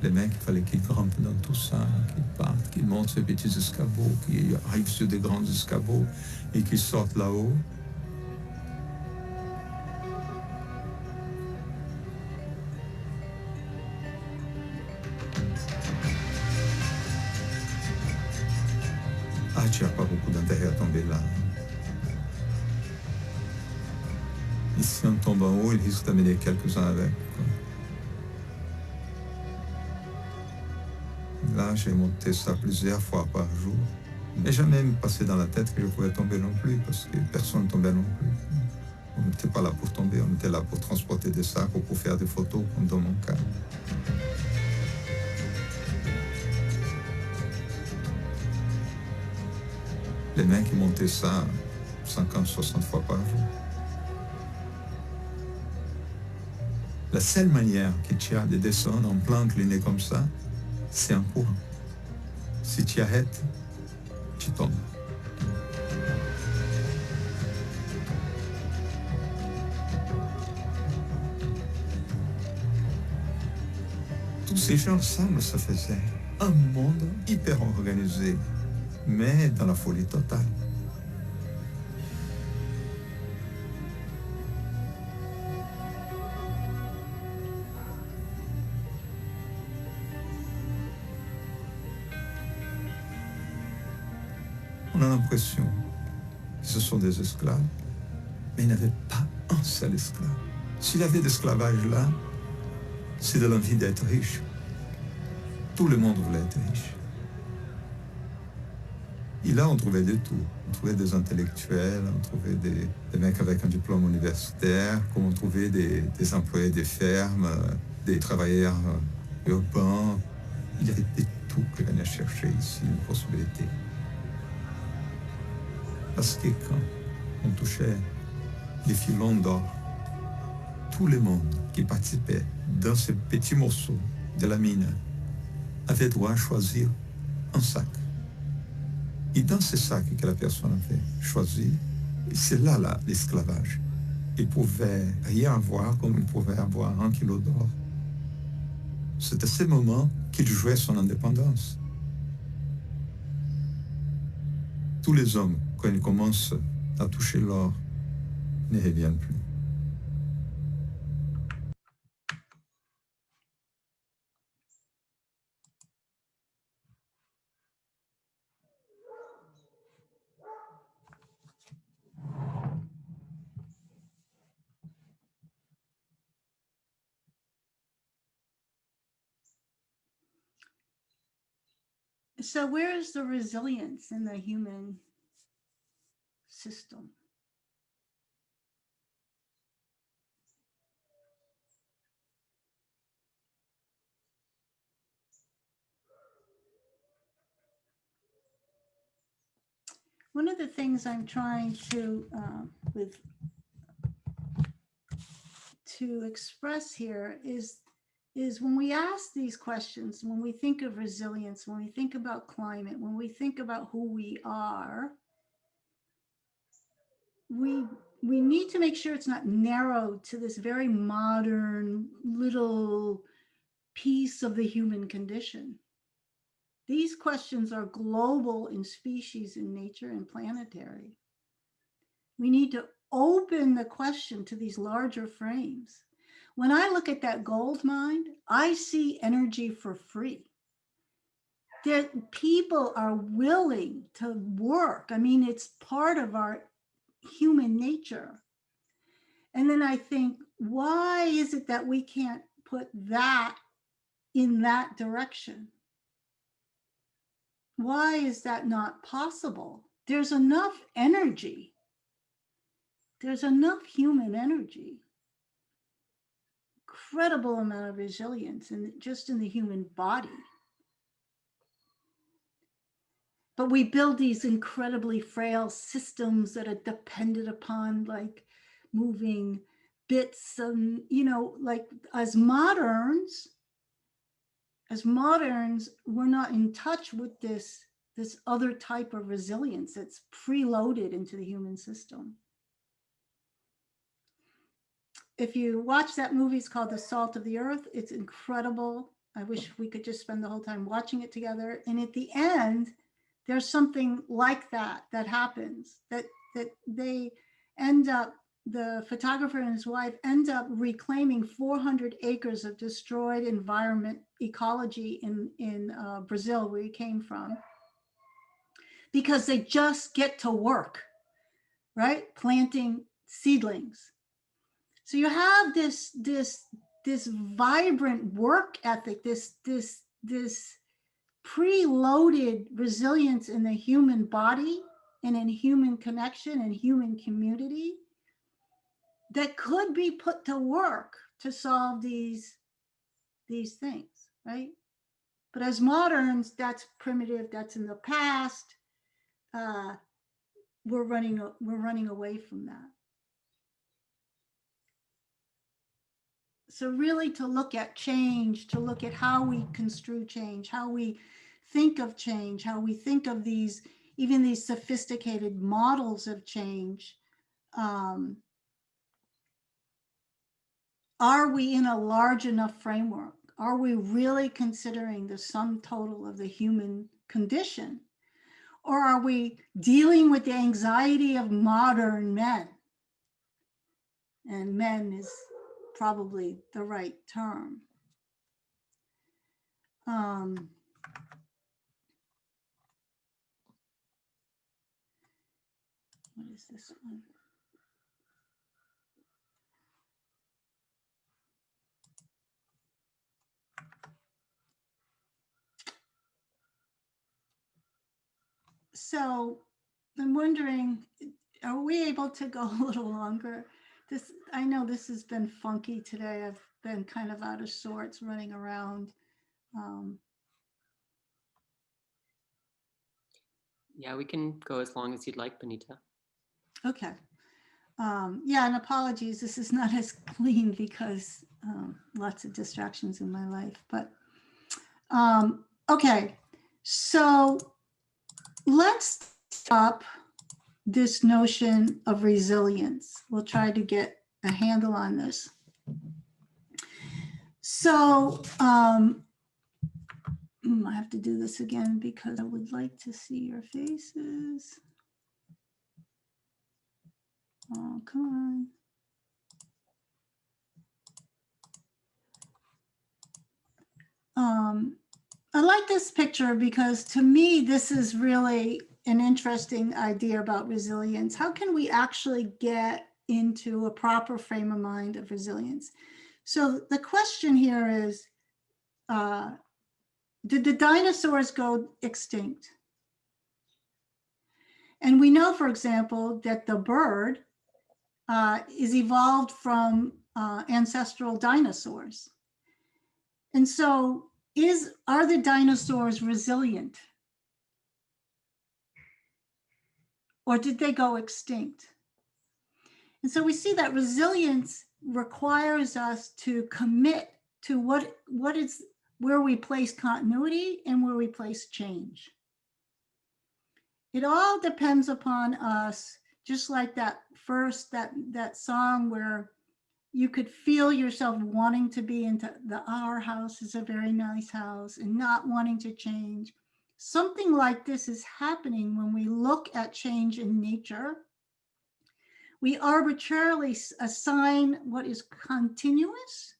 Speaker 12: Les mecs, il fallait qu'ils grimpent dans tout ça, qu'ils partent, qu'ils montent ces petits escabeaux, qu'ils arrivent sur des grands escabeaux et qu'ils sortent là-haut. Ah, tu n'as pas beaucoup d'intérêt à tomber là. Et si on tombe en haut, il risque d'amener quelques-uns avec. Là, j'ai monté ça plusieurs fois par jour. Mais jamais me passé dans la tête que je pouvais tomber non plus, parce que personne ne tombait non plus. On n'était pas là pour tomber, on était là pour transporter des sacs ou pour faire des photos, comme dans mon cas. Les mecs qui montaient ça 50, 60 fois par jour. La seule manière que tu as de descendre en plan incliné comme ça, c'est en courant. Si tu arrêtes, tu tombes. Tous ces gens ensemble, ça faisait un monde hyper organisé, mais dans la folie totale. On a l'impression que ce sont des esclaves, mais il n'y avait pas un seul esclave. S'il y avait d'esclavage là, c'est de l'envie d'être riche. Tout le monde voulait être riche. Et là, on trouvait de tout. On trouvait des intellectuels, on trouvait des mecs avec un diplôme universitaire, comme on trouvait des employés des fermes, des travailleurs urbains. Il y avait de tout que l'on a cherché ici, une possibilité. Parce que quand on touchait les filons d'or, tout le monde qui participait dans ce petit morceau de la mine avait droit à choisir un sac. Et dans ce sac que la personne avait choisi, c'est là l'esclavage. Il pouvait rien avoir comme il pouvait avoir 1 kilo d'or. C'est à ce moment qu'il jouait son indépendance. Tous les hommes, quand ils commencent à toucher l'or, ne reviennent plus.
Speaker 2: So where is the resilience in the human system? One of the things I'm trying to express here is when we ask these questions, when we think of resilience, when we think about climate, when we think about who we are, we need to make sure it's not narrowed to this very modern little piece of the human condition. These questions are global in species, in nature, and planetary. We need to open the question to these larger frames. When I look at that gold mine, I see energy for free. That people are willing to work. I mean, it's part of our human nature. And then I think, why is it that we can't put that in that direction? Why is that not possible? There's enough energy. There's enough human energy. Incredible amount of resilience just in the human body. But we build these incredibly frail systems that are dependent upon like moving bits and, like as moderns, we're not in touch with this other type of resilience that's preloaded into the human system. If you watch that movie, it's called The Salt of the Earth. It's incredible. I wish we could just spend the whole time watching it together. And at the end, there's something like that happens, that they end up, the photographer and his wife end up reclaiming 400 acres of destroyed environment ecology in Brazil, where he came from, because they just get to work, right? Planting seedlings. So you have this vibrant work ethic, this preloaded resilience in the human body and in human connection and human community that could be put to work to solve these things, right? But as moderns, that's primitive, that's in the past. We're running away from that. So really to look at change, to look at how we construe change, how we think of change, how we think of these, even these sophisticated models of change. Are we in a large enough framework? Are we really considering the sum total of the human condition? Or are we dealing with the anxiety of modern men? And men is probably the right term. What is this one? So I'm wondering, are we able to go a little longer? I know this has been funky today. I've been kind of out of sorts running around.
Speaker 3: Yeah, we can go as long as you'd like, Bonnitta.
Speaker 2: Okay. Yeah, and apologies, this is not as clean because lots of distractions in my life. But okay, so let's stop this notion of resilience. We'll try to get a handle on this. So I have to do this again because I would like to see your faces. Oh, come on. I like this picture because to me, this is really an interesting idea about resilience. How can we actually get into a proper frame of mind of resilience? So the question here is, did the dinosaurs go extinct? And we know, for example, that the bird is evolved from ancestral dinosaurs. And so are the dinosaurs resilient? Or did they go extinct? And so we see that resilience requires us to commit to where we place continuity and where we place change. It all depends upon us, just like that song where you could feel yourself wanting to be into our house is a very nice house and not wanting to change. Something like this is happening when we look at change in nature. We arbitrarily assign what is continuous.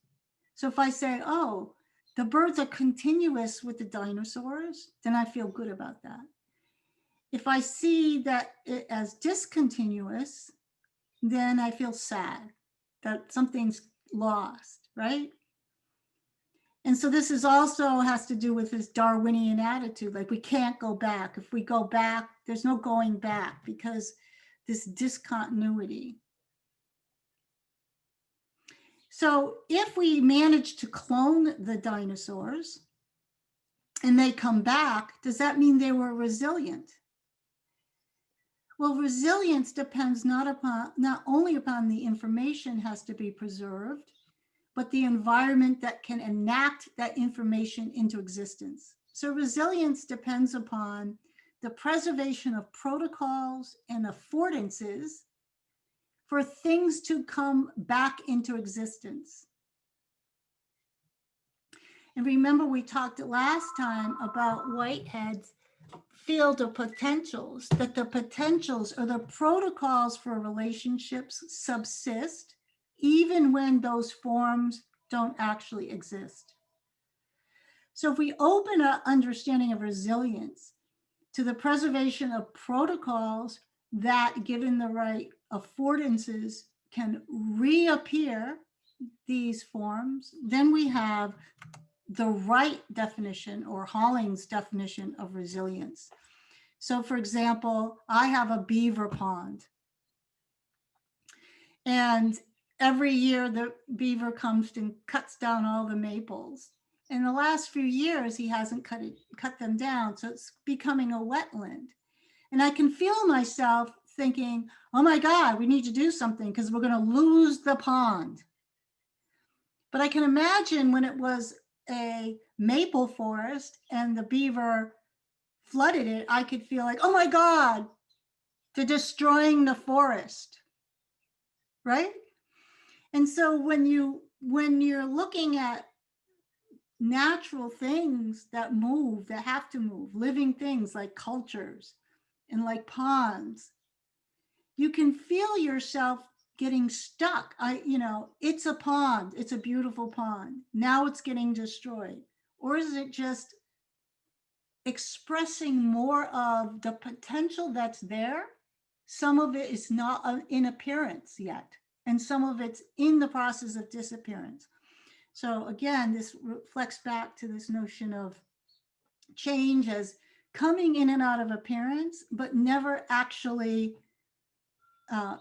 Speaker 2: So if I say, oh, the birds are continuous with the dinosaurs, then I feel good about that. If I see that as discontinuous, then I feel sad that something's lost, right? And so this is also has to do with this Darwinian attitude, like we can't go back. If we go back, there's no going back because this discontinuity. So if we manage to clone the dinosaurs and they come back, does that mean they were resilient? Well, resilience depends not only upon the information has to be preserved, but the environment that can enact that information into existence. So resilience depends upon the preservation of protocols and affordances for things to come back into existence. And remember, we talked last time about Whitehead's field of potentials, that the potentials or the protocols for relationships subsist even when those forms don't actually exist. So if we open an understanding of resilience to the preservation of protocols that, given the right affordances, can reappear these forms, then we have the right definition, or Holling's definition of resilience. So for example, I have a beaver pond. And every year the beaver comes and cuts down all the maples. In the last few years, he hasn't cut them down. So it's becoming a wetland. And I can feel myself thinking, oh my God, we need to do something because we're going to lose the pond. But I can imagine when it was a maple forest and the beaver flooded it, I could feel like, oh my God, they're destroying the forest, right? And so when you're looking at natural things that move, that have to move, living things like cultures and like ponds, you can feel yourself getting stuck. It's a pond, it's a beautiful pond. Now it's getting destroyed. Or is it just expressing more of the potential that's there? Some of it is not in appearance yet, and some of it's in the process of disappearance. So again, this reflects back to this notion of change as coming in and out of appearance, but never actually,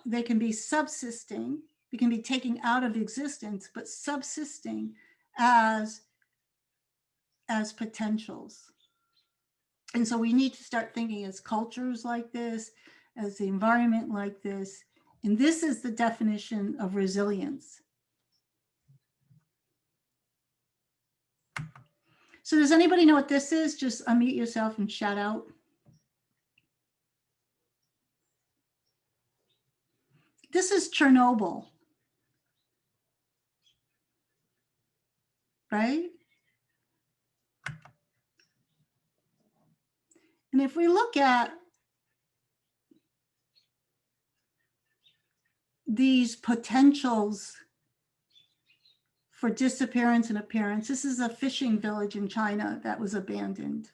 Speaker 2: they can be subsisting, they can be taken out of existence, but subsisting as potentials. And so we need to start thinking as cultures like this, as the environment like this. And this is the definition of resilience. So does anybody know what this is? Just unmute yourself and shout out. This is Chernobyl, right? And if we look at these potentials for disappearance and appearance, this is a fishing village in China that was abandoned.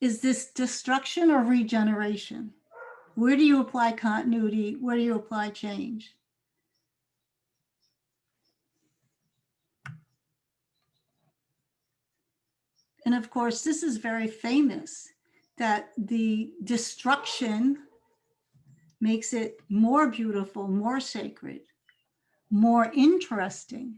Speaker 2: Is this destruction or regeneration? Where do you apply continuity? Where do you apply change? And of course, this is very famous, that the destruction makes it more beautiful, more sacred, more interesting.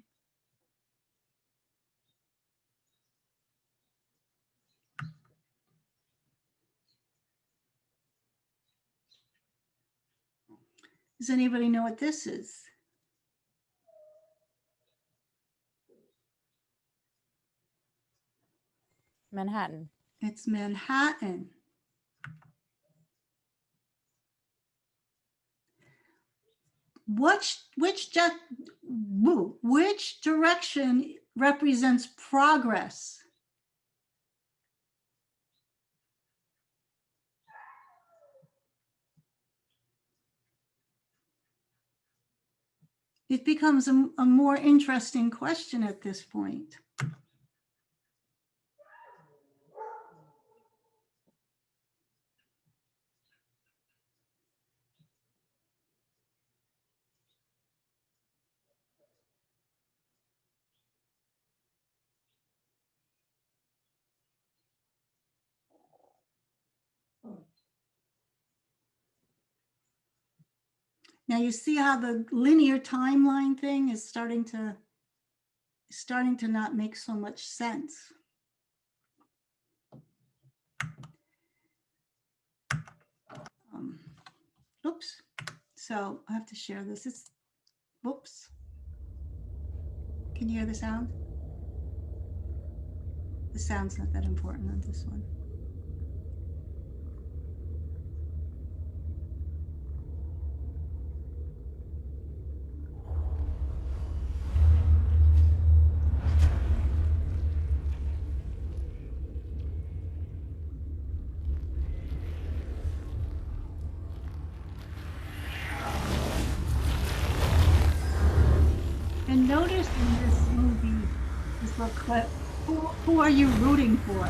Speaker 2: Does anybody know what this is?
Speaker 13: Manhattan.
Speaker 2: It's Manhattan. Which direction represents progress? It becomes a more interesting question at this point. Now you see how the linear timeline thing is starting to not make so much sense. Oops. So I have to share this. Whoops. Can you hear the sound? The sound's not that important on this one. And notice in this movie, this little clip, who are you rooting for?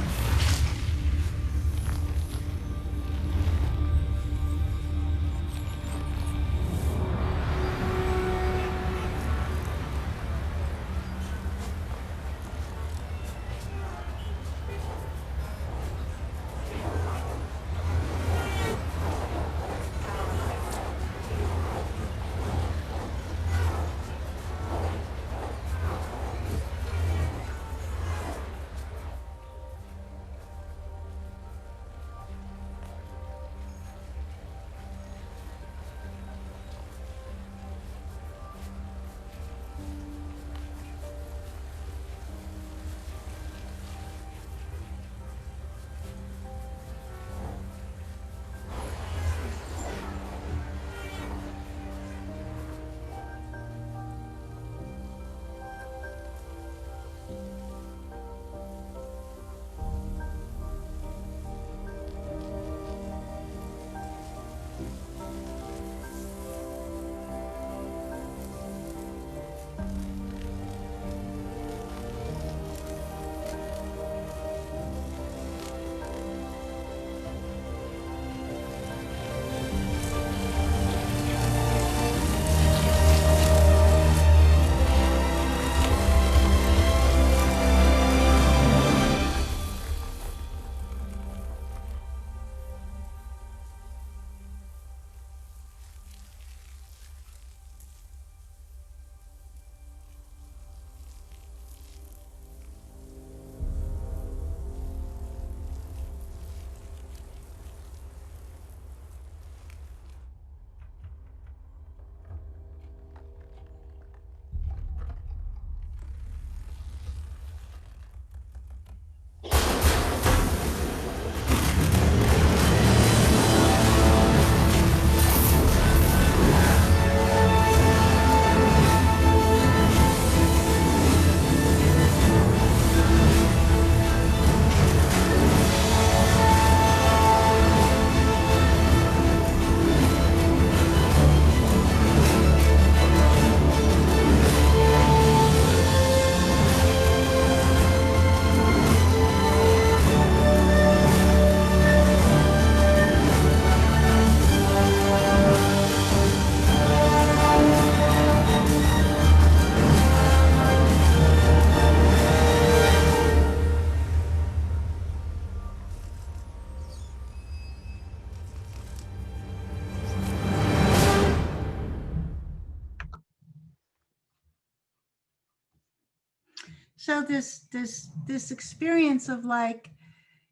Speaker 2: So this experience of like,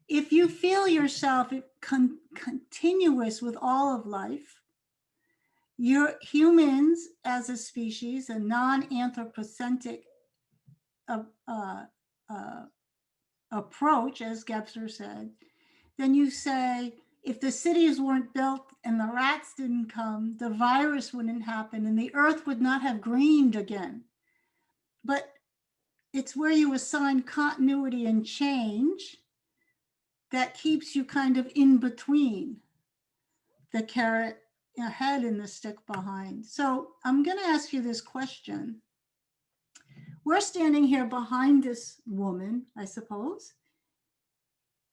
Speaker 2: if you feel yourself continuous with all of life, you're humans as a species, a non-anthropocentric approach, as Gebser said, then you say, if the cities weren't built and the rats didn't come, the virus wouldn't happen and the earth would not have greened again. But it's where you assign continuity and change that keeps you kind of in between the carrot ahead and the stick behind. So I'm going to ask you this question. We're standing here behind this woman, I suppose.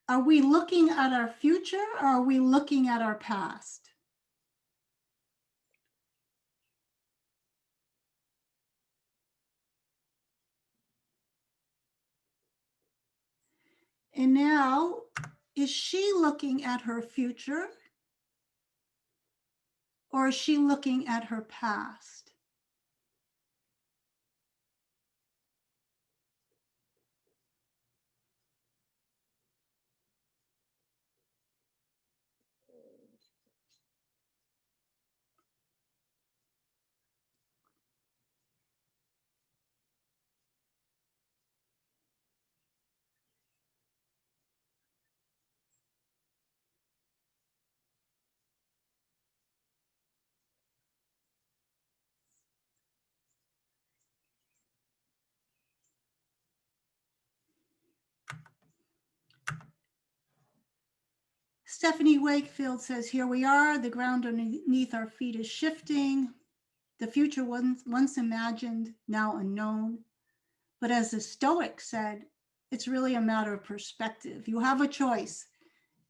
Speaker 2: Are we looking at our future or are we looking at our past? And now, is she looking at her future or is she looking at her past? Stephanie Wakefield says, here we are, the ground underneath our feet is shifting. The future once imagined, now unknown. But as the Stoic said, it's really a matter of perspective. You have a choice.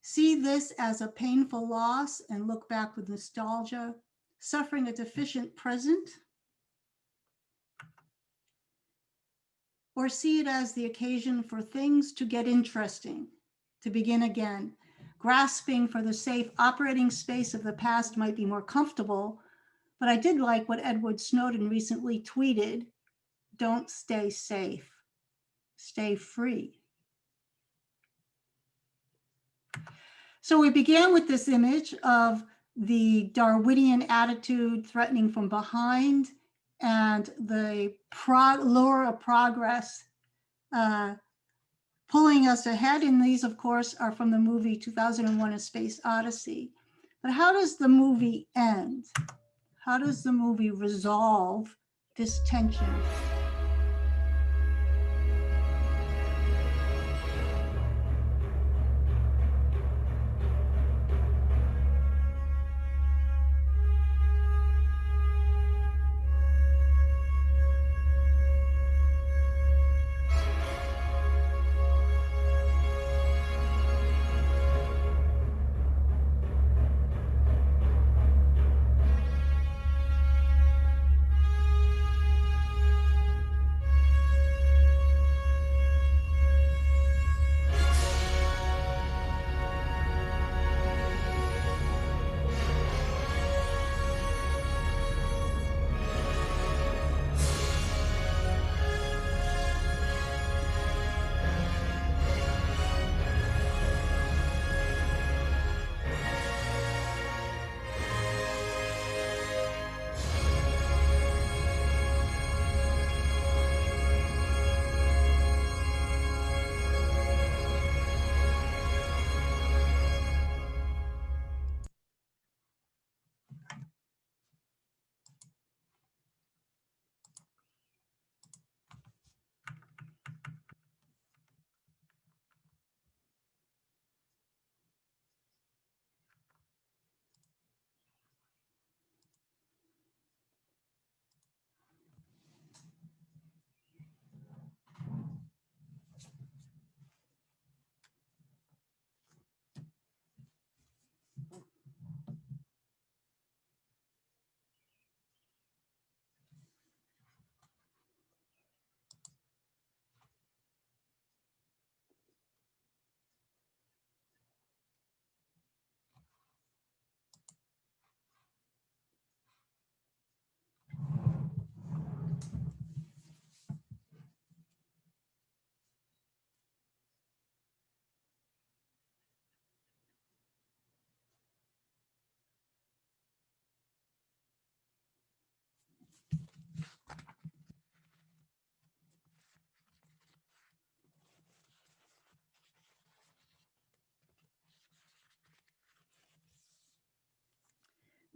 Speaker 2: See this as a painful loss and look back with nostalgia, suffering a deficient present, or see it as the occasion for things to get interesting, to begin again. Grasping for the safe operating space of the past might be more comfortable, but I did like what Edward Snowden recently tweeted: don't stay safe, stay free. So we began with this image of the Darwinian attitude threatening from behind and the lure of progress pulling us ahead. And these, of course, are from the movie 2001: A Space Odyssey. But how does the movie end? How does the movie resolve this tension?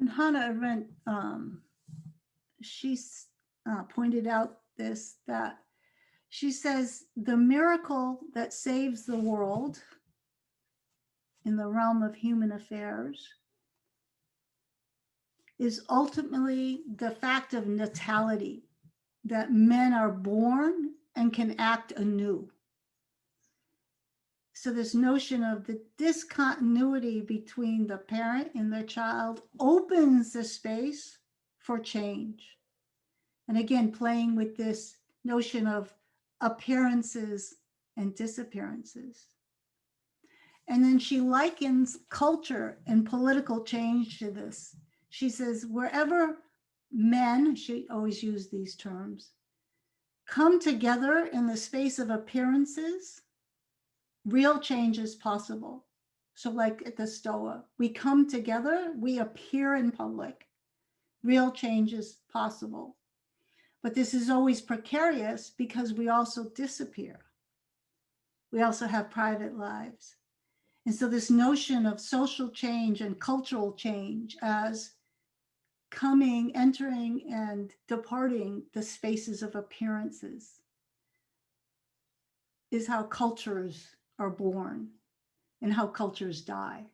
Speaker 2: And Hannah Arendt, she's pointed out this, that she says the miracle that saves the world in the realm of human affairs is ultimately the fact of natality, that men are born and can act anew. So this notion of the discontinuity between the parent and the child opens the space for change. And again, playing with this notion of appearances and disappearances. And then she likens culture and political change to this. She says, wherever men, she always used these terms, come together in the space of appearances, real change is possible. So like at the Stoa, we come together, we appear in public, real change is possible. But this is always precarious because we also disappear. We also have private lives. And so this notion of social change and cultural change as coming, entering, and departing the spaces of appearances is how cultures are born and how cultures die.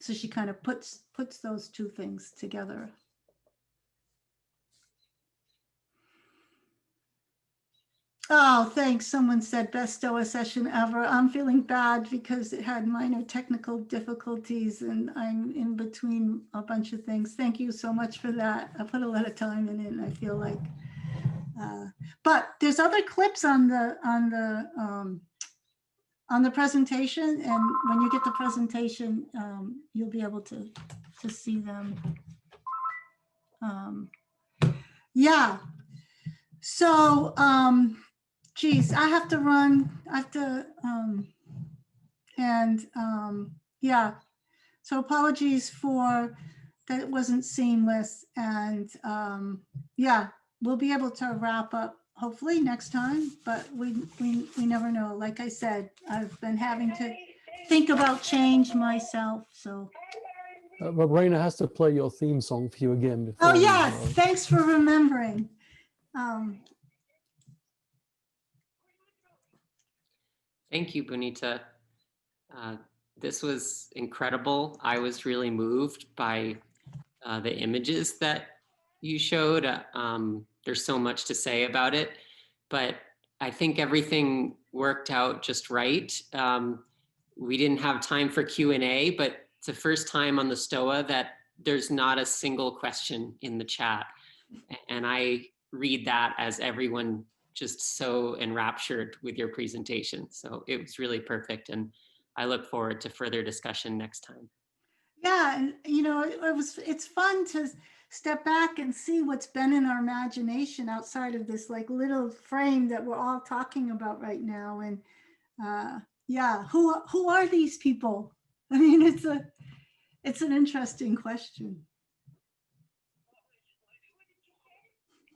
Speaker 2: So she kind of puts those two things together. Oh, thanks. Someone said best Stoa session ever. I'm feeling bad because it had minor technical difficulties and I'm in between a bunch of things. Thank you so much for that. I put a lot of time in it and I feel like, but there's other clips on the presentation, and when you get the presentation, you'll be able to see them. Yeah. So, geez, I have to run. I have to, yeah. So apologies for that it wasn't seamless, and yeah, we'll be able to wrap up hopefully next time, but we never know. Like I said, I've been having to think about change myself, so.
Speaker 4: But Raina has to play your theme song for you again.
Speaker 2: Oh yes, thanks for remembering.
Speaker 3: Thank you, Bonnitta. This was incredible. I was really moved by the images that you showed. There's so much to say about it, but I think everything worked out just right. We didn't have time for Q&A, but it's the first time on the Stoa that there's not a single question in the chat. And I read that as everyone just so enraptured with your presentation. So it was really perfect. And I look forward to further discussion next time.
Speaker 2: Yeah, and you know, it's fun to step back and see what's been in our imagination outside of this like little frame that we're all talking about right now. And yeah, who are these people? I mean, it's an interesting question.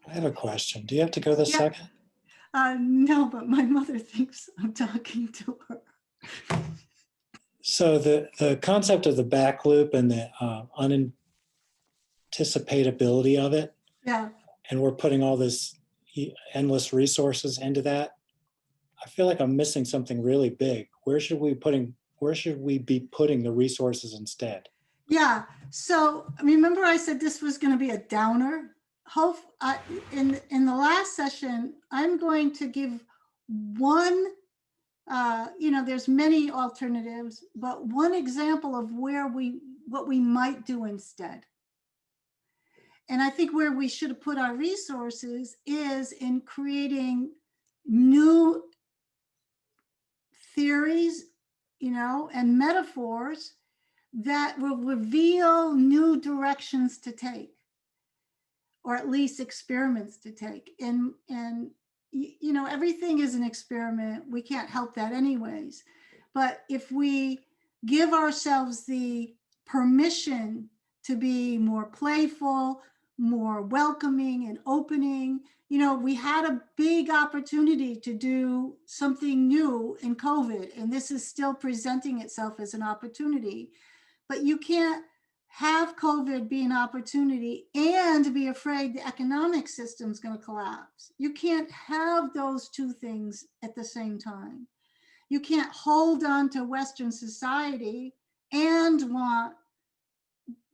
Speaker 9: I have a question. Do you have to go this second?
Speaker 2: No, but my mother thinks I'm talking to her.
Speaker 9: So the concept of the back loop and the unanticipatability of it,
Speaker 2: yeah,
Speaker 9: and we're putting all this endless resources into that. I feel like I'm missing something really big. Where should we be putting the resources instead?
Speaker 2: Yeah. So remember, I said this was going to be a downer. In the last session, I'm going to give one. You know, there's many alternatives, but one example of what we might do instead. And I think where we should have put our resources is in creating new theories, you know, and metaphors that will reveal new directions to take, or at least experiments to take. And you know, everything is an experiment. We can't help that anyways. But if we give ourselves the permission to be more playful, more welcoming and opening, you know, we had a big opportunity to do something new in COVID, and this is still presenting itself as an opportunity. But you can't have COVID be an opportunity and be afraid the economic system's going to collapse. You can't have those two things at the same time. You can't hold on to Western society and want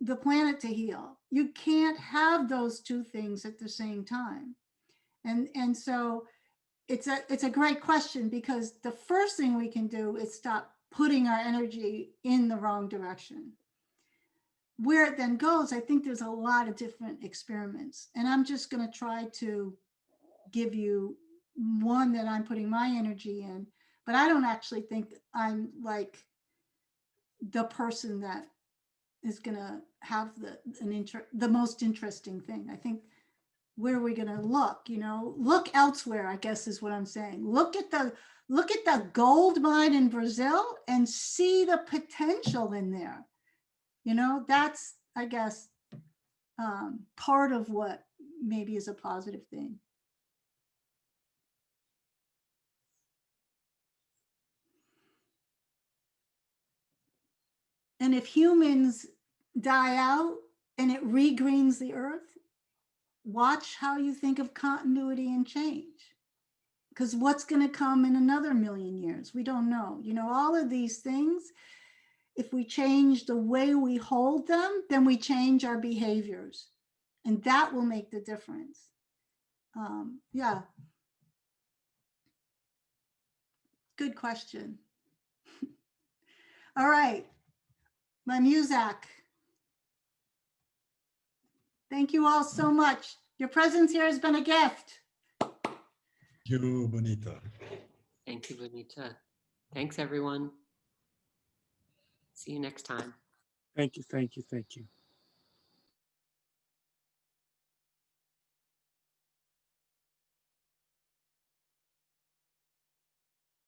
Speaker 2: the planet to heal. You can't have those two things at the same time. And so it's a great question, because the first thing we can do is stop putting our energy in the wrong direction. Where it then goes, I think there's a lot of different experiments, and I'm just going to try to give you one that I'm putting my energy in, but I don't actually think I'm like the person that is going to have the most interesting thing. I think, where are we going to look? You know, look elsewhere, I guess is what I'm saying. Look at the gold mine in Brazil and see the potential in there. You know, that's, I guess, part of what maybe is a positive thing. And if humans die out and it regreens the earth, watch how you think of continuity and change. Because what's going to come in another million years? We don't know. You know, all of these things, if we change the way we hold them, then we change our behaviors. And that will make the difference. Yeah. Good question. All right. My Muzak. Thank you all so much. Your presence here has been a gift.
Speaker 12: Thank you, Bonnitta.
Speaker 3: Thank you, Bonnitta. Thanks, everyone. See you next time.
Speaker 8: Thank you, thank you, thank you.